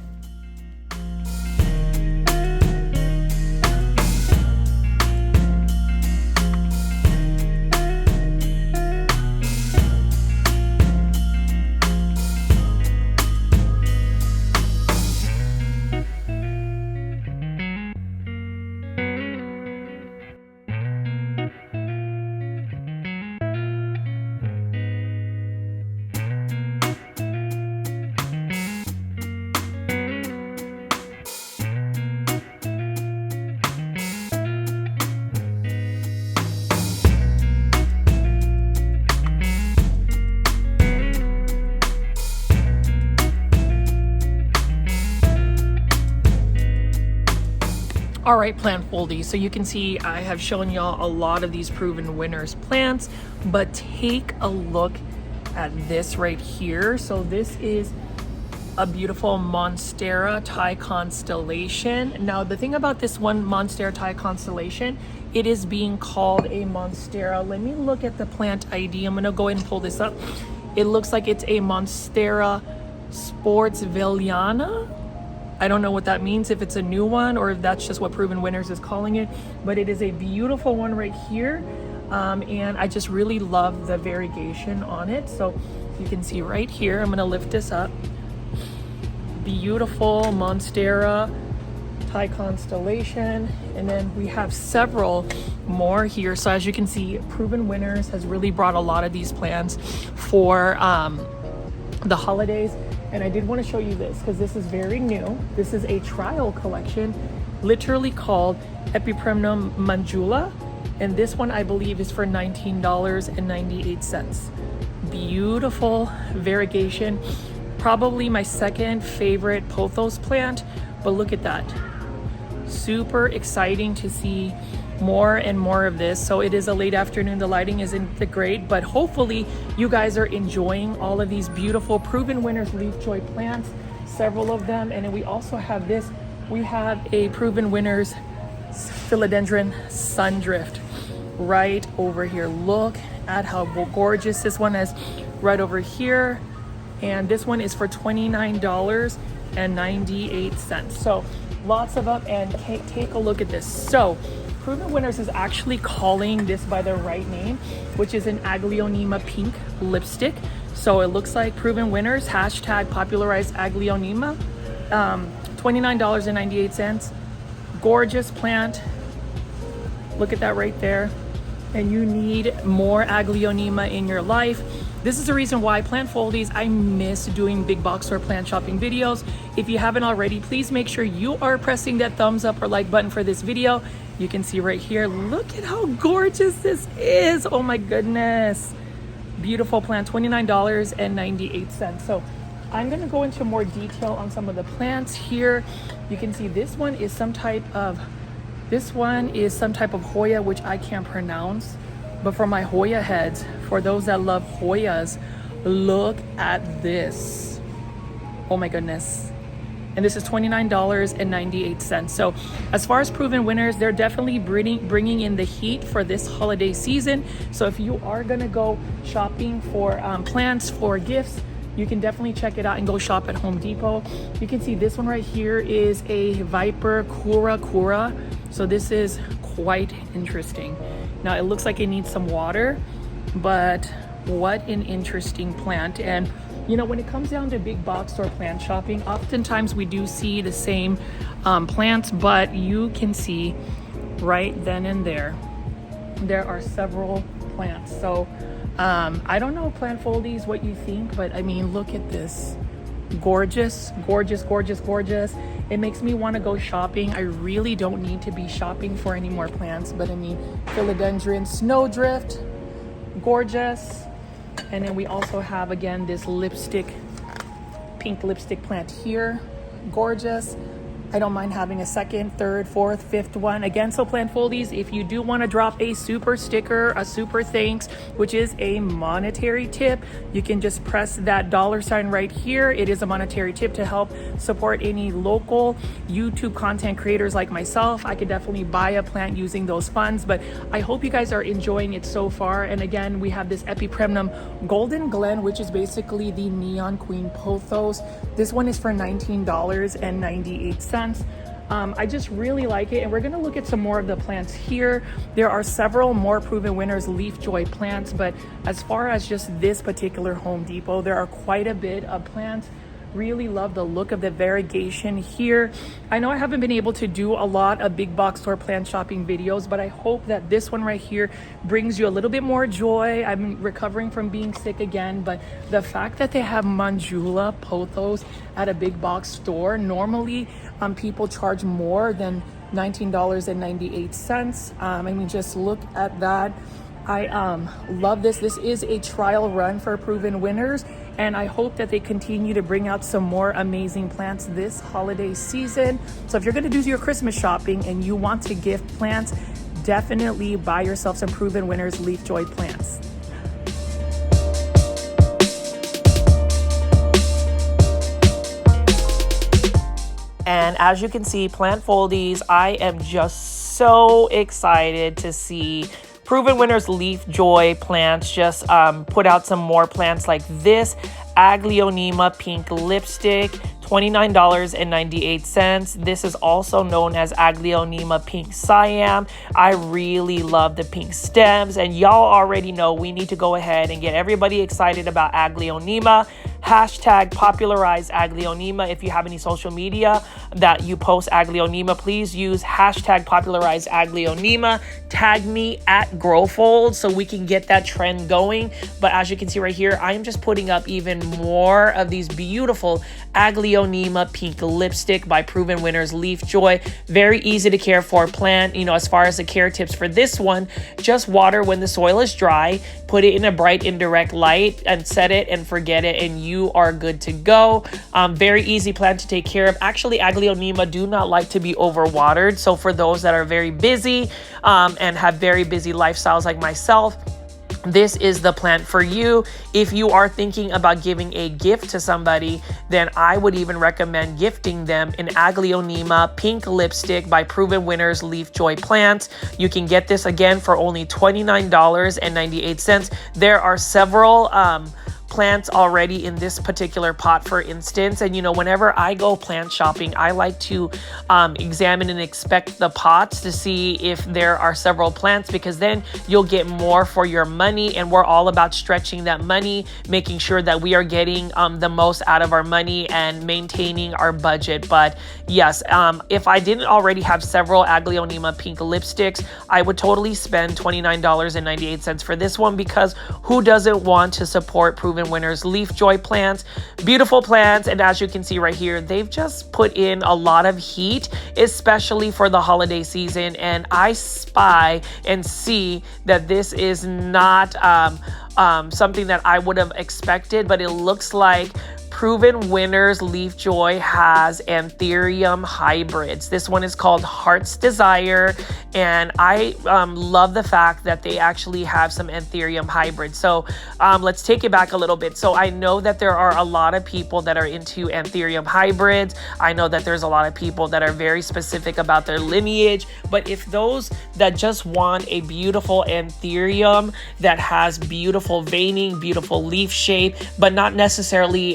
All right, plant foldies. So you can see I have shown y'all a lot of these Proven Winners plants, but take a look at this right here. So this is a beautiful Monstera Thai Constellation. Now, the thing about this one, Monstera Thai Constellation, it is being called a Monstera. Let me look at the plant ID. I'm gonna go ahead and pull this up. It looks like it's a Monstera Sportsvilliana. I don't know what that means, if it's a new one or if that's just what Proven Winners is calling it, but it is a beautiful one right here. And I just really love the variegation on it. So you can see right here, I'm gonna lift this up. Beautiful Monstera Thai Constellation. And then we have several more here. So as you can see, Proven Winners has really brought a lot of these plants for the holidays. And I did want to show you this because this is very new. This is a trial collection, literally called Epipremnum Manjula. And this one I believe is for $19.98. Beautiful variegation. Probably my second favorite pothos plant, but look at that. Super exciting to see more and more of this. So it is a late afternoon, the lighting isn't the great, but hopefully you guys are enjoying all of these beautiful Proven Winners Leafjoy plants, several of them. And then we also have this, we have a Proven Winners Philodendron Sundrift right over here. Look at how gorgeous this one is right over here. And this one is for $29.98. So lots of them, and take a look at this. So Proven Winners is actually calling this by the right name, which is an Aglaonema pink lipstick. So it looks like Proven Winners, hashtag popularized Aglaonema, $29.98. Gorgeous plant. Look at that right there. And you need more Aglaonema in your life. This is the reason why, plant foldies, I miss doing big box store plant shopping videos. If you haven't already, please make sure you are pressing that thumbs up or like button for this video. You can see right here, look at how gorgeous this is. Oh my goodness. Beautiful plant, $29.98. So I'm gonna go into more detail on some of the plants here. You can see this one is some type of Hoya, which I can't pronounce. But for my Hoya heads, for those that love Hoyas, look at this. Oh my goodness. And this is $29.98. So as far as Proven Winners, they're definitely bringing in the heat for this holiday season. So if you are gonna go shopping for plants for gifts, you can definitely check it out and go shop at Home Depot. You can see this one right here is a Viper Kura. So this is quite interesting. Now it looks like it needs some water, but what an interesting plant. And You know, when it comes down to big box store plant shopping, oftentimes we do see the same plants, but you can see right then and there are several plants. So I don't know, plant foldies, what you think, but I mean, look at this. Gorgeous, gorgeous, gorgeous, gorgeous. It makes me want to go shopping. I really don't need to be shopping for any more plants, but I mean, philodendron, snowdrift, gorgeous. And then we also have, again, this pink lipstick plant here, gorgeous. I don't mind having a second, third, fourth, fifth one. Again, so plant foldies, if you do want to drop a super sticker, a super thanks, which is a monetary tip, you can just press that $ right here. It is a monetary tip to help support any local YouTube content creators like myself. I could definitely buy a plant using those funds, but I hope you guys are enjoying it so far. And again, we have this Epipremnum Golden Glen, which is basically the Neon Queen Pothos. This one is for $19.98. I just really like it, and we're going to look at some more of the plants here. There are several more proven winners Leafjoy plants, but as far as just this particular Home Depot, there are quite a bit of plants. Really love the look of the variegation here. I know I haven't been able to do a lot of big box store plant shopping videos, but I hope that this one right here brings you a little bit more joy. I'm recovering from being sick again, but the fact that they have Manjula pothos at a big box store, normally people charge more than $19.98. I mean, just look at that. I love this. This is a trial run for proven winners, and I hope that they continue to bring out some more amazing plants this holiday season. So if you're going to do your Christmas shopping and you want to gift plants, definitely buy yourself some proven winners Leafjoy plants. And as you can see, plant foldies, I am just so excited to see proven winners Leafjoy plants just put out some more plants like this Aglaonema pink lipstick, $29.98. This is also known as Aglaonema pink Siam. I really love the pink stems, and y'all already know we need to go ahead and get everybody excited about Aglaonema. Hashtag popularize Aglaonema. If you have any social media that you post Aglaonema, please use hashtag popularize Aglaonema. Tag me at Growfold so we can get that trend going. But as you can see right here, I am just putting up even more of these beautiful Aglaonema pink lipstick by proven winners Leafjoy. Very easy to care for plant. You know, as far as the care tips for this one, just water when the soil is dry, put it in a bright indirect light and set it and forget it, and you are good to go. Very easy plant to take care of. Actually, Aglaonema do not like to be overwatered. So for those that are very busy and have very busy lifestyles like myself, this is the plant for you. If you are thinking about giving a gift to somebody, then I would even recommend gifting them an Aglaonema pink lipstick by proven winners Leafjoy plants. You can get this again for only $29.98. There are several plants already in this particular pot, for instance. And you know, whenever I go plant shopping, I like to examine and inspect the pots to see if there are several plants, because then you'll get more for your money, and we're all about stretching that money, making sure that we are getting the most out of our money and maintaining our budget. But yes, if I didn't already have several Aglaonema pink lipsticks, I would totally spend $29.98 for this one, because who doesn't want to support proven winners Leafjoy plants? Beautiful plants. And as you can see right here, they've just put in a lot of heat, especially for the holiday season. And I spy and see that this is not something that I would have expected, but it looks like proven winners Leafjoy has Anthurium hybrids. This one is called Heart's Desire, and I love the fact that they actually have some Anthurium hybrids. So let's take it back a little bit. So I know that there are a lot of people that are into Anthurium hybrids. I know that there's a lot of people that are very specific about their lineage, but if those that just want a beautiful Anthurium that has beautiful veining, beautiful leaf shape, but not necessarily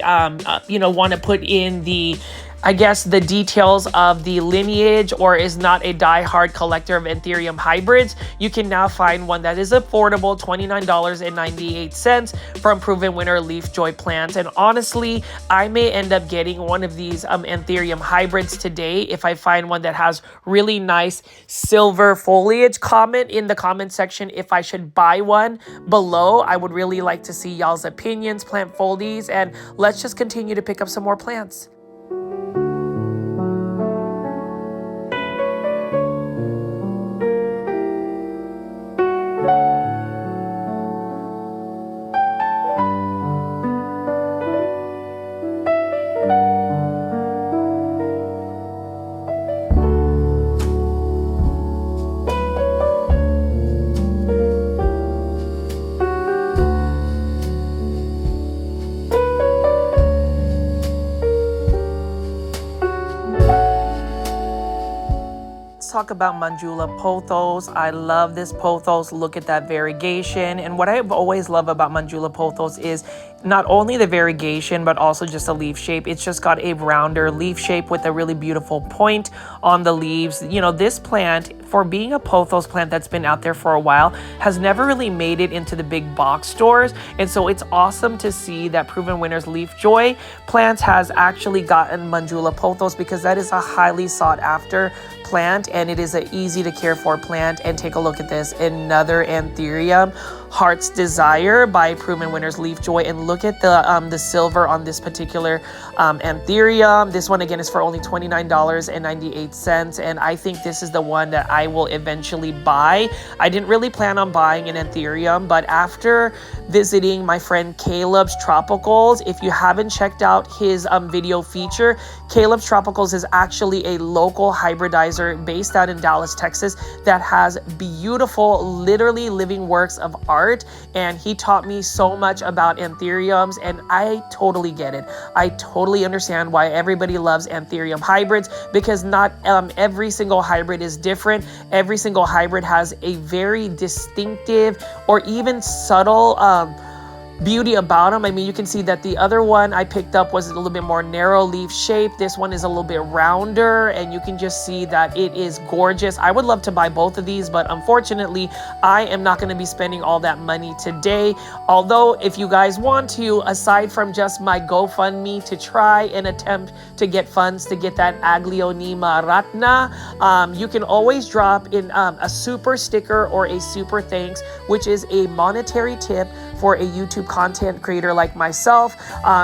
want to put in the I guess, the details of the lineage or is not a die-hard collector of Anthurium hybrids, you can now find one that is affordable, $29.98 from proven winner Leafjoy Plants. And honestly, I may end up getting one of these Anthurium hybrids today if I find one that has really nice silver foliage. Comment in the comment section if I should buy one below. I would really like to see y'all's opinions, plant foldies, and let's just continue to pick up some more plants. Talk about Manjula pothos. I love this pothos. Look at that variegation. And what I've always loved about Manjula pothos is not only the variegation, but also just the leaf shape. It's just got a rounder leaf shape with a really beautiful point on the leaves. You know, this plant, for being a pothos plant that's been out there for a while, has never really made it into the big box stores. And so it's awesome to see that Proven Winners Leafjoy Plants has actually gotten Manjula pothos, because that is a highly sought after plant and it is an easy to care for plant. And take a look at this, another Anthurium, Heart's Desire by Proven Winners Leafjoy. And look at the silver on this particular Anthurium. This one again is for only $29.98, and I think this is the one that I will eventually buy. I didn't really plan on buying an Anthurium, but after visiting my friend Caleb's Tropicals, if you haven't checked out his video feature, Caleb's Tropicals is actually a local hybridizer based out in Dallas, Texas, that has beautiful, literally living works of art. And he taught me so much about Anthuriums, and I totally get it. I totally understand why everybody loves Anthurium hybrids, because not every single hybrid is different. Every single hybrid has a very distinctive or even subtle beauty about them. I mean, you can see that the other one I picked up was a little bit more narrow leaf shape. This one is a little bit rounder, and you can just see that it is gorgeous. I would love to buy both of these, but unfortunately, I am not going to be spending all that money today. Although, if you guys want to, aside from just my GoFundMe to try and attempt to get funds to get that Aglaonema Ratna, you can always drop in a super sticker or a super thanks, which is a monetary tip for a YouTube content creator like myself.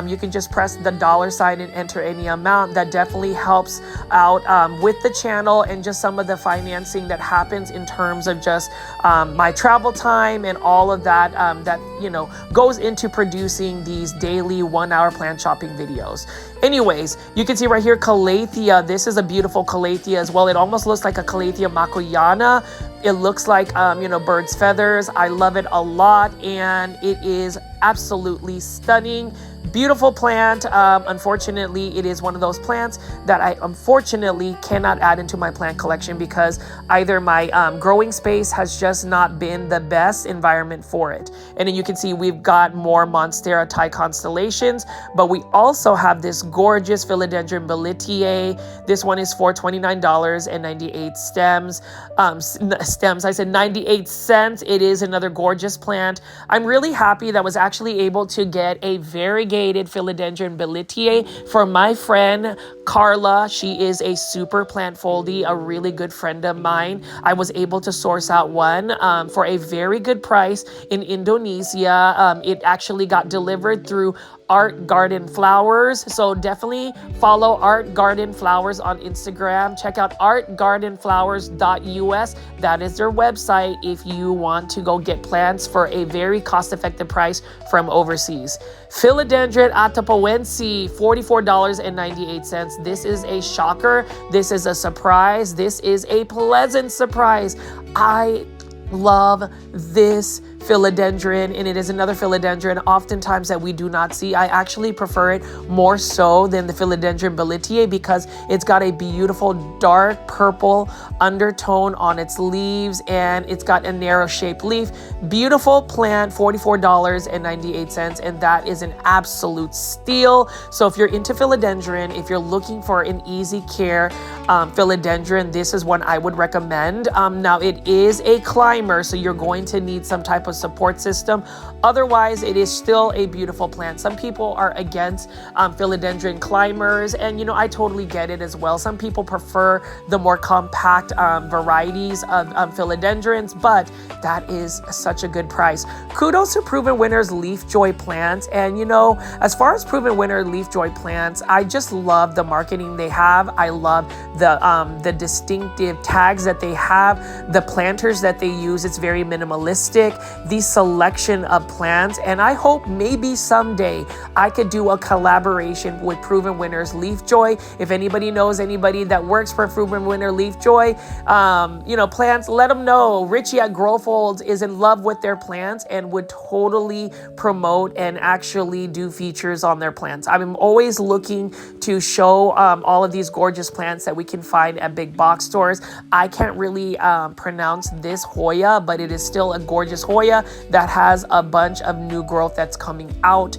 You can just press the $sign and enter any amount. That definitely helps out with the channel and just some of the financing that happens in terms of just my travel time and all of that that, you know, goes into producing these daily 1-hour plant shopping videos. Anyways, you can see right here, Calathea. This is a beautiful Calathea as well. It almost looks like a Calathea makoyana. It looks like, you know, bird's feathers. I love it a lot, and it is absolutely stunning. Beautiful plant. Unfortunately, it is one of those plants that I unfortunately cannot add into my plant collection because either my growing space has just not been the best environment for it. And then you can see we've got more Monstera Thai Constellations, but we also have this gorgeous Philodendron Belitiae. This one is for $29.98 stems. I said 98 cents. It is another gorgeous plant. I'm really happy that I was actually able to get a variegated Philodendron Belitiae for my friend Carla. She is a super plant foldy, a really good friend of mine. I was able to source out one for a very good price in Indonesia. It actually got delivered through Art Garden Flowers. So definitely follow Art Garden Flowers on Instagram. Check out artgardenflowers.us. That is their website if you want to go get plants for a very cost-effective price from overseas. Philodendron Atapoense, $44.98. This is a shocker. This is a surprise. This is a pleasant surprise. I love this philodendron, and it is another philodendron oftentimes that we do not see. I actually prefer it more so than the philodendron boletiae because it's got a beautiful dark purple undertone on its leaves, and it's got a narrow shaped leaf. Beautiful plant, $44.98, and that is an absolute steal. So if you're into philodendron, if you're looking for an easy care philodendron, this is one I would recommend. Now it is a climber, so you're going to need some type of support system. Otherwise, it is still a beautiful plant. Some people are against philodendron climbers, and you know, I totally get it as well. Some people prefer the more compact varieties of philodendrons, but that is such a good price. Kudos to Proven Winners Leafjoy plants. And you know, as far as Proven Winner Leafjoy plants, I just love the marketing they have. I love the distinctive tags that they have, the planters that they use. It's very minimalistic, the selection of plants, and I hope maybe someday I could do a collaboration with Proven Winners Leafjoy. If anybody knows anybody that works for Proven Winner Leafjoy, you know, plants, let them know. Richie at Growfolds is in love with their plants and would totally promote and actually do features on their plants. I'm always looking to show all of these gorgeous plants that we can find at big box stores. I can't really pronounce this Hoya, but it is still a gorgeous Hoya that has a bunch of new growth that's coming out.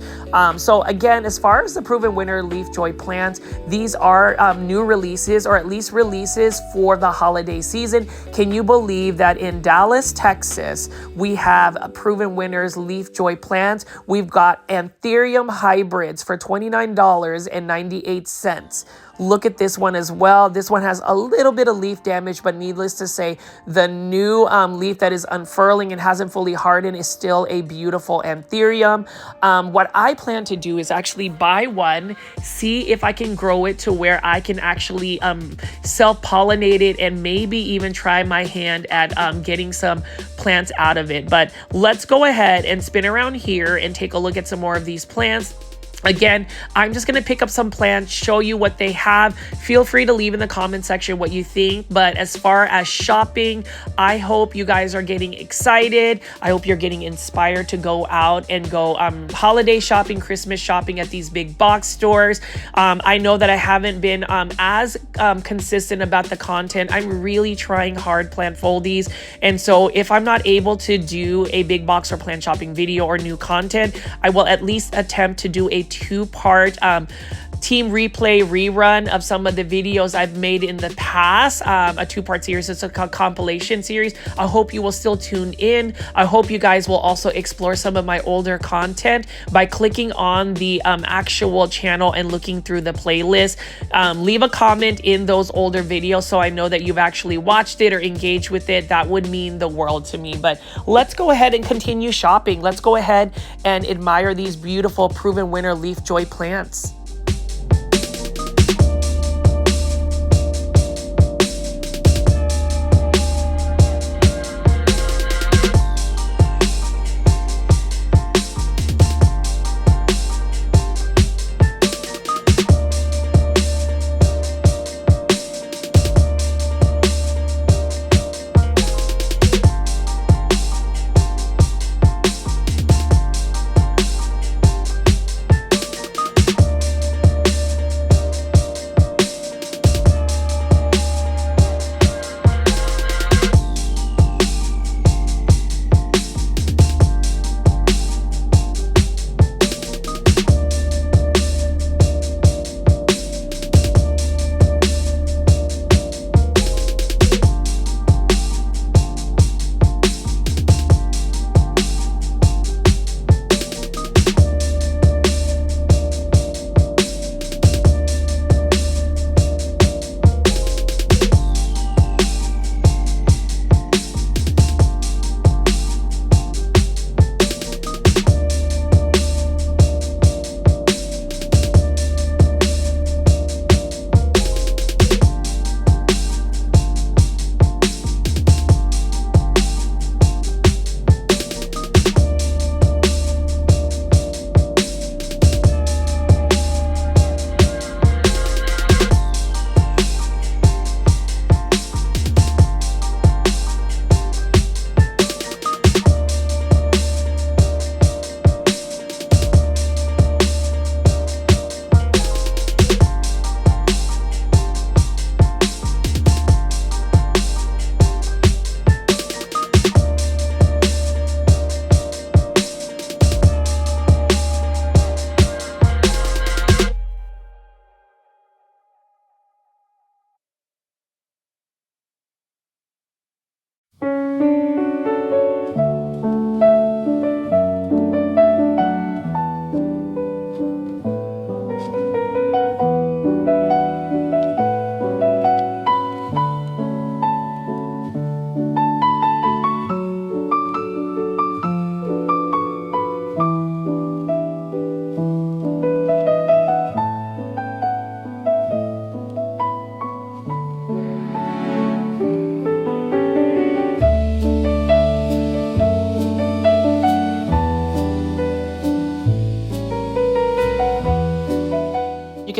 So again, as far as the Proven Winner Leafjoy plants, these are new releases, or at least releases for the holiday season. Can you believe that in Dallas, Texas, we have a Proven Winners Leafjoy plants? We've got Anthurium hybrids for $29.98. Look at this one as well. This one has a little bit of leaf damage, but needless to say, the new leaf that is unfurling and hasn't fully hardened is still a beautiful Anthurium. What I plan to do is actually buy one, see if I can grow it to where I can actually self-pollinate it, and maybe even try my hand at getting some plants out of it. But let's go ahead and spin around here and take a look at some more of these plants. Again, I'm just going to pick up some plants, show you what they have. Feel free to leave in the comment section what you think. But as far as shopping, I hope you guys are getting excited. I hope you're getting inspired to go out and go holiday shopping, Christmas shopping at these big box stores. I know that I haven't been as consistent about the content. I'm really trying hard, plant foldies. And so if I'm not able to do a big box or plant shopping video or new content, I will at least attempt to do a two-part team replay rerun of some of the videos I've made in the past, a two-part series. It's a compilation series. I hope you will still tune in. I hope you guys will also explore some of my older content by clicking on the actual channel and looking through the playlist. Leave a comment in those older videos so I know that you've actually watched it or engaged with it. That would mean the world to me. But let's go ahead and continue shopping. Let's go ahead and admire these beautiful Proven Winner Leafjoy plants.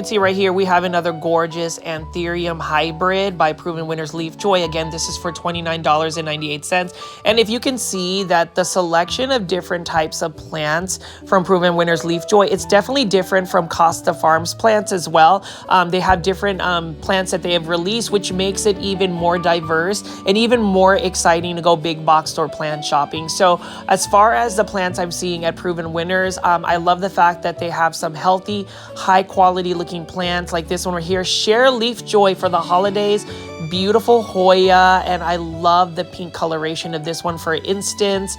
can see right here, we have another gorgeous Anthurium hybrid by Proven Winners Leafjoy. Again, this is for $29.98. And if you can see that the selection of different types of plants from Proven Winners Leafjoy, it's definitely different from Costa Farms plants as well. They have different plants that they have released, which makes it even more diverse and even more exciting to go big box store plant shopping. So as far as the plants I'm seeing at Proven Winners, I love the fact that they have some healthy, high quality looking plants like this one right here. Share Leafjoy for the holidays. Beautiful Hoya, and I love the pink coloration of this one, for instance.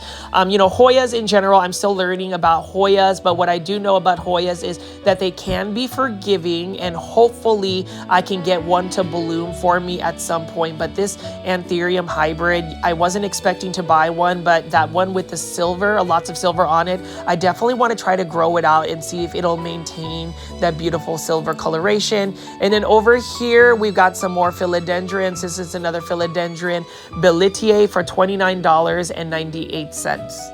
You know, Hoyas in general, I'm still learning about Hoyas, but what I do know about Hoyas is that they can be forgiving, and hopefully I can get one to bloom for me at some point. But this Anthurium hybrid, I wasn't expecting to buy one, but that one with the silver, lots of silver on it, I definitely want to try to grow it out and see if it'll maintain that beautiful silver coloration. And then over here, we've got some more philodendron. This is another philodendron, Belitier, for $29.98.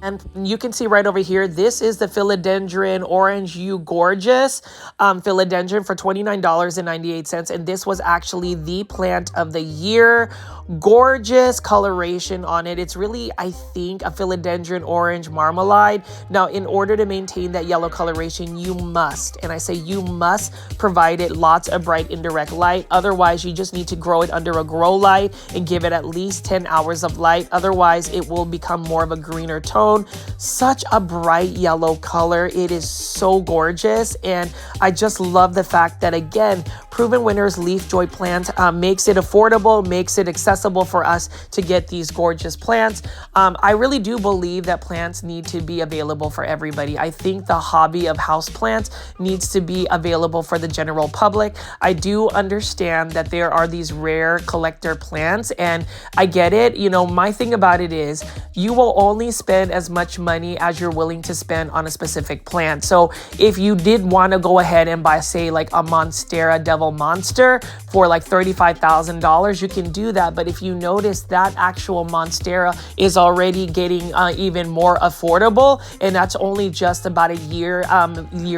And you can see right over here, this is the Philodendron Orange You Gorgeous Philodendron for $29.98. And this was actually the plant of the year. Gorgeous coloration on it. It's really, I think, a philodendron orange marmalade. Now, in order to maintain that yellow coloration, you must, and I say you must, provide it lots of bright indirect light. Otherwise, you just need to grow it under a grow light and give it at least 10 hours of light. Otherwise, it will become more of a greener tone. Such a bright yellow color. It is so gorgeous. And I just love the fact that, again, Proven Winners Leafjoy plant makes it affordable, makes it accessible for us to get these gorgeous plants. I really do believe that plants need to be available for everybody. I think the hobby of house plants needs to be available for the general public. I do understand that there are these rare collector plants, and I get it. You know, my thing about it is you will only spend as much money as you're willing to spend on a specific plant. So if you did want to go ahead and buy, say, like a Monstera Devil Monster for like $35,000, you can do that. But if you notice, that actual Monstera is already getting even more affordable, and that's only just about a year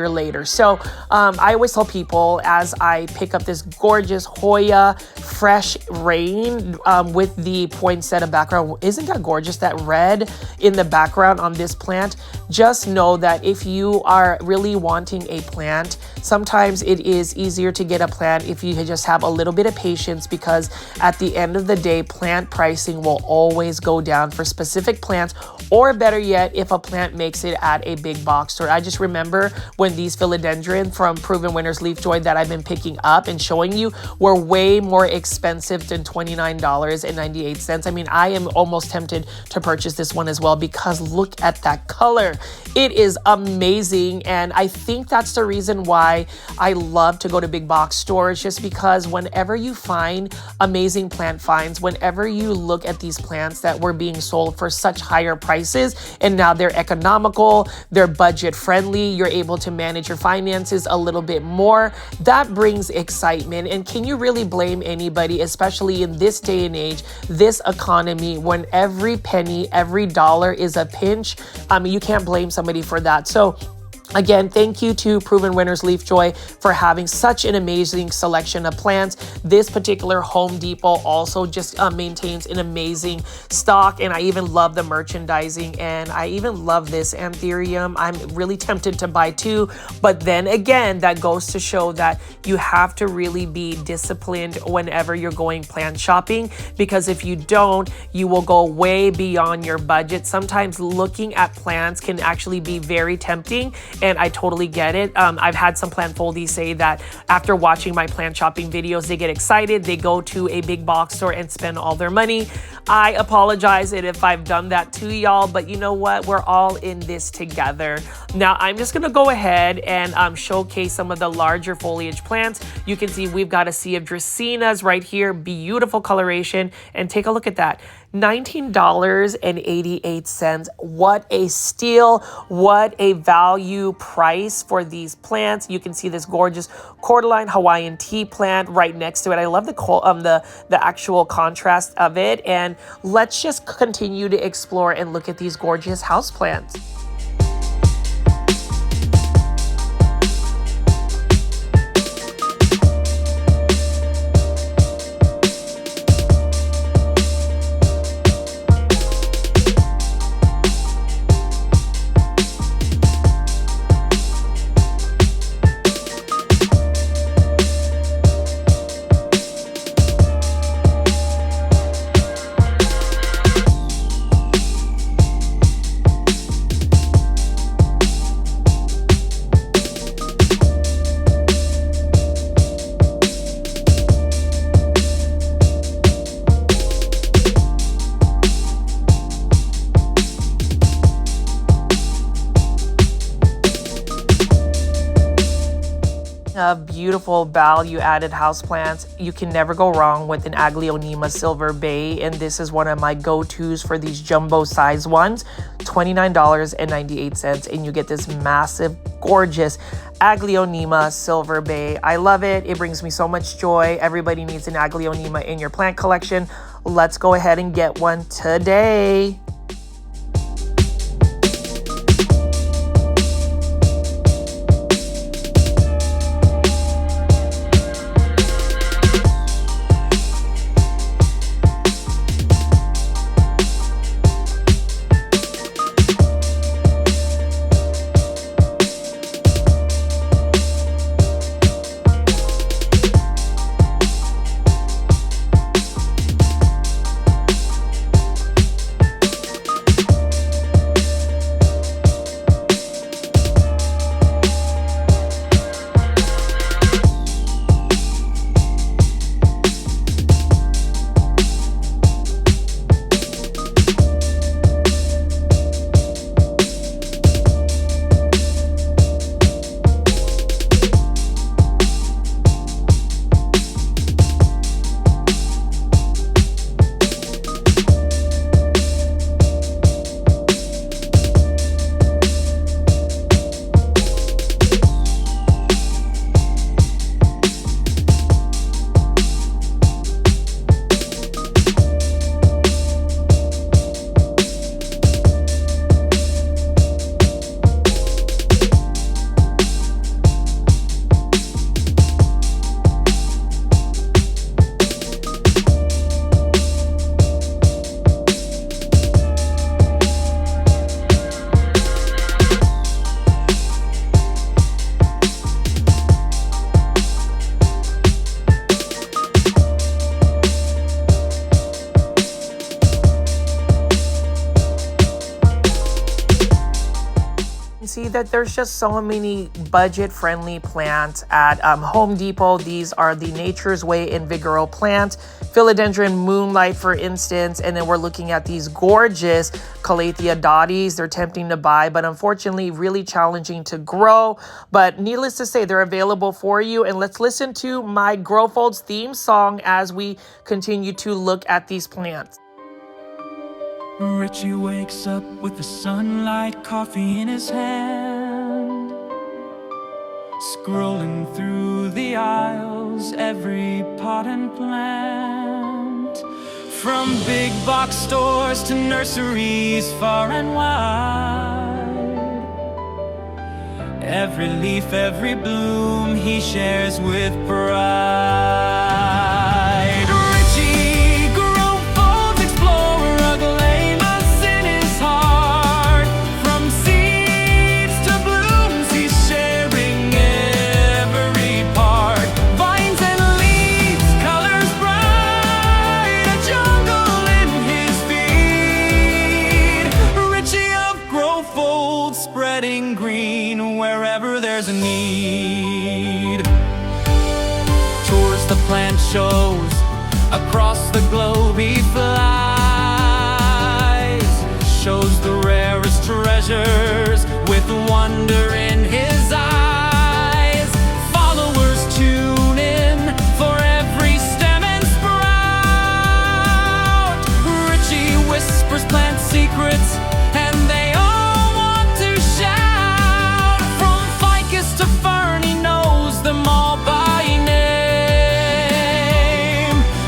later. So I always tell people, as I pick up this gorgeous Hoya Fresh Rain with the poinsettia background, isn't that gorgeous? That red in the background on this plant. Just know that if you are really wanting a plant, sometimes it is easier to get a plant if you just have a little bit of patience, because at the end of the day, plant pricing will always go down for specific plants, or better yet, if a plant makes it at a big box store. I just remember when these philodendron from Proven Winners Leafjoy that I've been picking up and showing you were way more expensive than $29.98. I mean, I am almost tempted to purchase this one as well, because look at that color. It is amazing. And I think that's the reason why I love to go to big box stores, just because whenever you find amazing plant finds, whenever you look at these plants that were being sold for such higher prices, and now they're economical, they're budget friendly, you're able to manage your finances a little bit more, that brings excitement. And can you really blame anybody, especially in this day and age, this economy, when every penny, every dollar is a pinch? I mean, you can't blame somebody for that. So Again, thank you to Proven Winners Leafjoy for having such an amazing selection of plants. This particular Home Depot also just maintains an amazing stock, and I even love the merchandising, and I even love this Anthurium. I'm really tempted to buy two, but then again, that goes to show that you have to really be disciplined whenever you're going plant shopping, because if you don't, you will go way beyond your budget. Sometimes looking at plants can actually be very tempting, and I totally get it. I've had some plant foldies say that after watching my plant shopping videos, they get excited, they go to a big box store and spend all their money. I apologize if I've done that to y'all, but you know what? We're all in this together. Now, I'm just gonna go ahead and showcase some of the larger foliage plants. You can see we've got a sea of dracaenas right here, beautiful coloration, and take a look at that. $19.88. What a steal. What a value price for these plants. You can see this gorgeous cordyline Hawaiian tea plant right next to it. I love the actual contrast of it. And let's just continue to explore and look at these gorgeous houseplants. Beautiful value-added houseplants. You can never go wrong with an Aglaonema Silver Bay, and this is one of my go-tos for these jumbo size ones. $29.98, and you get this massive, gorgeous Aglaonema Silver Bay. I love it. It brings me so much joy. Everybody needs an Aglaonema in your plant collection. Let's go ahead and get one today. See that there's just so many budget-friendly plants at Home Depot. These are the Nature's Way Invigoro plant, Philodendron Moonlight, for instance, and then we're looking at these gorgeous Calathea dotties. They're tempting to buy, but unfortunately really challenging to grow. But needless to say, they're available for you. And let's listen to my Grow Folds theme song as we continue to look at these plants. Richie wakes up with the sunlight, coffee in his hand, scrolling through the aisles, every pot and plant. From big box stores to nurseries far and wide, Every leaf, every bloom he shares with pride. Richie, growth explorer, aglaonemas in his heart. From seeds to blooms, he's sharing every part. Vines and leaves, colors bright, a jungle in his feet. Richie of growth, spreading green wherever there's a need. Tours the plant shows, across the globe he flies. Shows the rarest treasures with wonder in his eyes. Followers tune in for every stem and sprout. Richie whispers plant secrets and they all want to shout. From ficus to fern, he knows them all by name.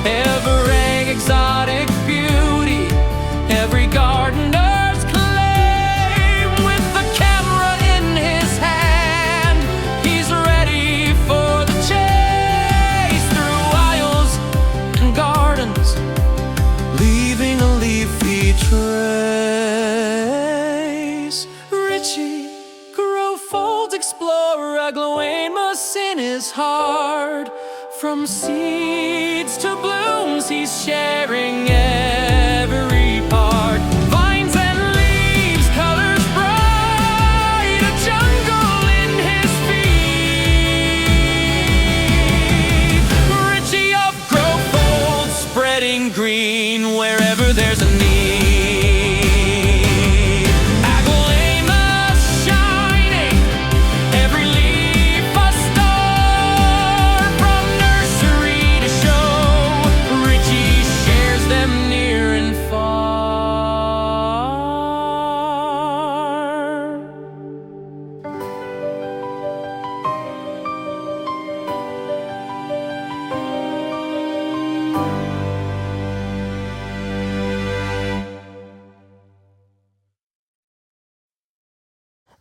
Every exotic beauty, every gardener's claim. With the camera in his hand, he's ready for the chase. Through aisles and gardens, leaving a leafy trace. Richie, growth explorer, aglaonemas in his heart. From seeds to blooms, he's sharing every part. Vines and leaves, colors bright, a jungle in his feet. Richie of growth, spreading green wherever there's a need. Aglaonemas shining, every leaf a star. From nursery to show, Richie shares them near and far.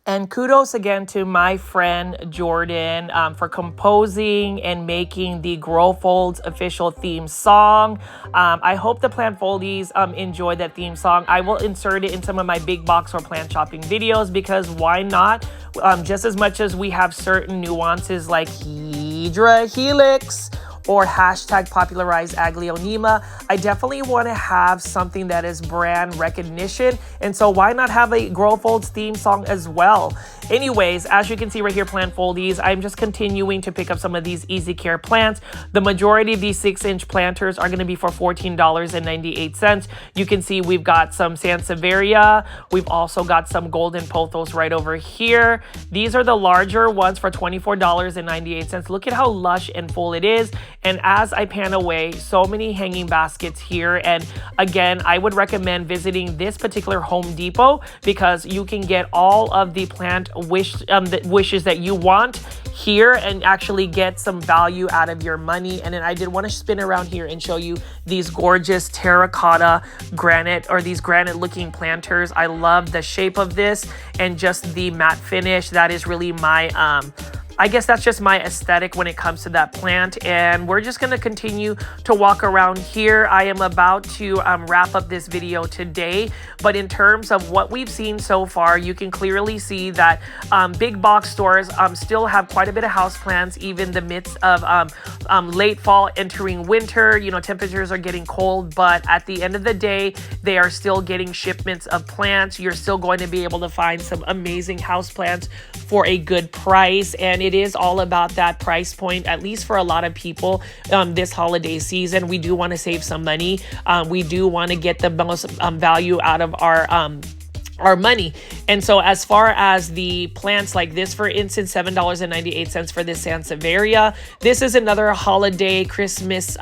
And kudos again to my friend Jordan for composing and making the Grow Folds official theme song. I hope the plant foldies enjoy that theme song. I will insert it in some of my big box or plant shopping videos because why not? Just as much as we have certain nuances like Hydra Helix or hashtag popularized Aglaonema, I definitely want to have something that is brand recognition. And so why not have a Grow Folds theme song as well? Anyways, as you can see right here, plant foldies, I'm just continuing to pick up some of these easy care plants. The majority of these 6-inch planters are going to be for $14.98. You can see we've got some Sansevieria. We've also got some golden pothos right over here. These are the larger ones for $24.98. Look at how lush and full it is. And as I pan away, so many hanging baskets here. And again, I would recommend visiting this particular Home Depot because you can get all of the plant wishes that you want here and actually get some value out of your money. And then I did want to spin around here and show you these gorgeous terracotta granite or these granite looking planters. I love the shape of this and just the matte finish. That is really my I guess that's just my aesthetic when it comes to that plant. And we're just going to continue to walk around here. I am about to wrap up this video today. But in terms of what we've seen so far, you can clearly see that big box stores still have quite a bit of houseplants, even the midst of late fall entering winter. You know, temperatures are getting cold, but at the end of the day, they are still getting shipments of plants. You're still going to be able to find some amazing houseplants for a good price. And it is all about that price point, at least for a lot of people this holiday season. We do want to save some money. We do want to get the most value out of our money. And so as far as the plants like this, for instance, $7.98 for this Sansevieria. This is another holiday Christmas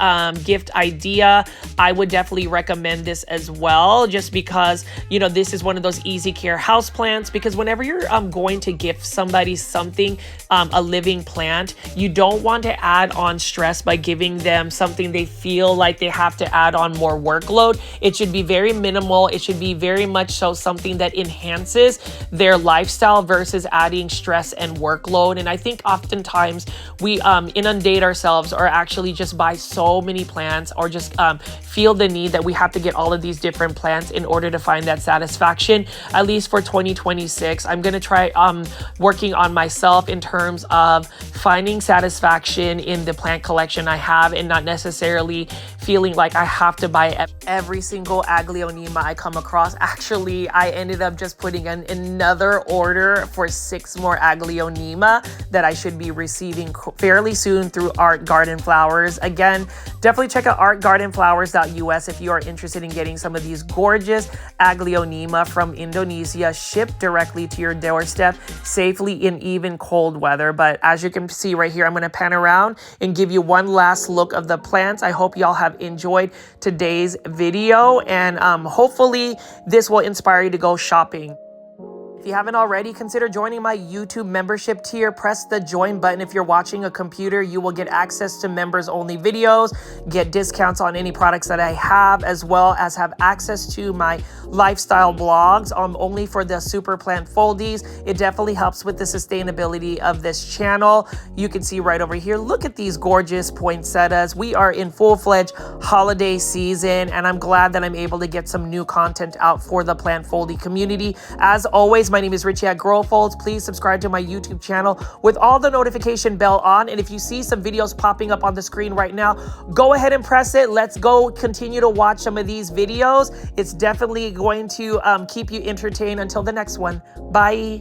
gift idea. I would definitely recommend this as well, just because, you know, this is one of those easy care house plants, because whenever you're going to gift somebody something, a living plant, you don't want to add on stress by giving them something they feel like they have to add on more workload. It should be very minimal. It should be very much so something that that enhances their lifestyle versus adding stress and workload. And I think oftentimes we inundate ourselves or actually just buy so many plants or just feel the need that we have to get all of these different plants in order to find that satisfaction. At least for 2026, I'm going to try working on myself in terms of finding satisfaction in the plant collection I have and not necessarily feeling like I have to buy every single Aglaonema I come across. Actually, I ended up just putting in another order for 6 more Aglaonema that I should be receiving fairly soon through Art Garden Flowers. Again, definitely check out artgardenflowers.us if you are interested in getting some of these gorgeous Aglaonema from Indonesia shipped directly to your doorstep safely in even cold weather. But as you can see right here, I'm going to pan around and give you one last look of the plants. I hope y'all have enjoyed today's video, and hopefully this will inspire you to go shopping. If you haven't already, consider joining my YouTube membership tier. Press the join button. If you're watching a computer, you will get access to members only videos, get discounts on any products that I have, as well as have access to my lifestyle blogs only for the super plant foldies. It definitely helps with the sustainability of this channel. You can see right over here, look at these gorgeous poinsettias. We are in full-fledged holiday season, and I'm glad that I'm able to get some new content out for the plant foldy community. As always, my name is Richie at Grow Folds. Please subscribe to my YouTube channel with all the notification bell on. And if you see some videos popping up on the screen right now, go ahead and press it. Let's go continue to watch some of these videos. It's definitely going to keep you entertained until the next one. Bye.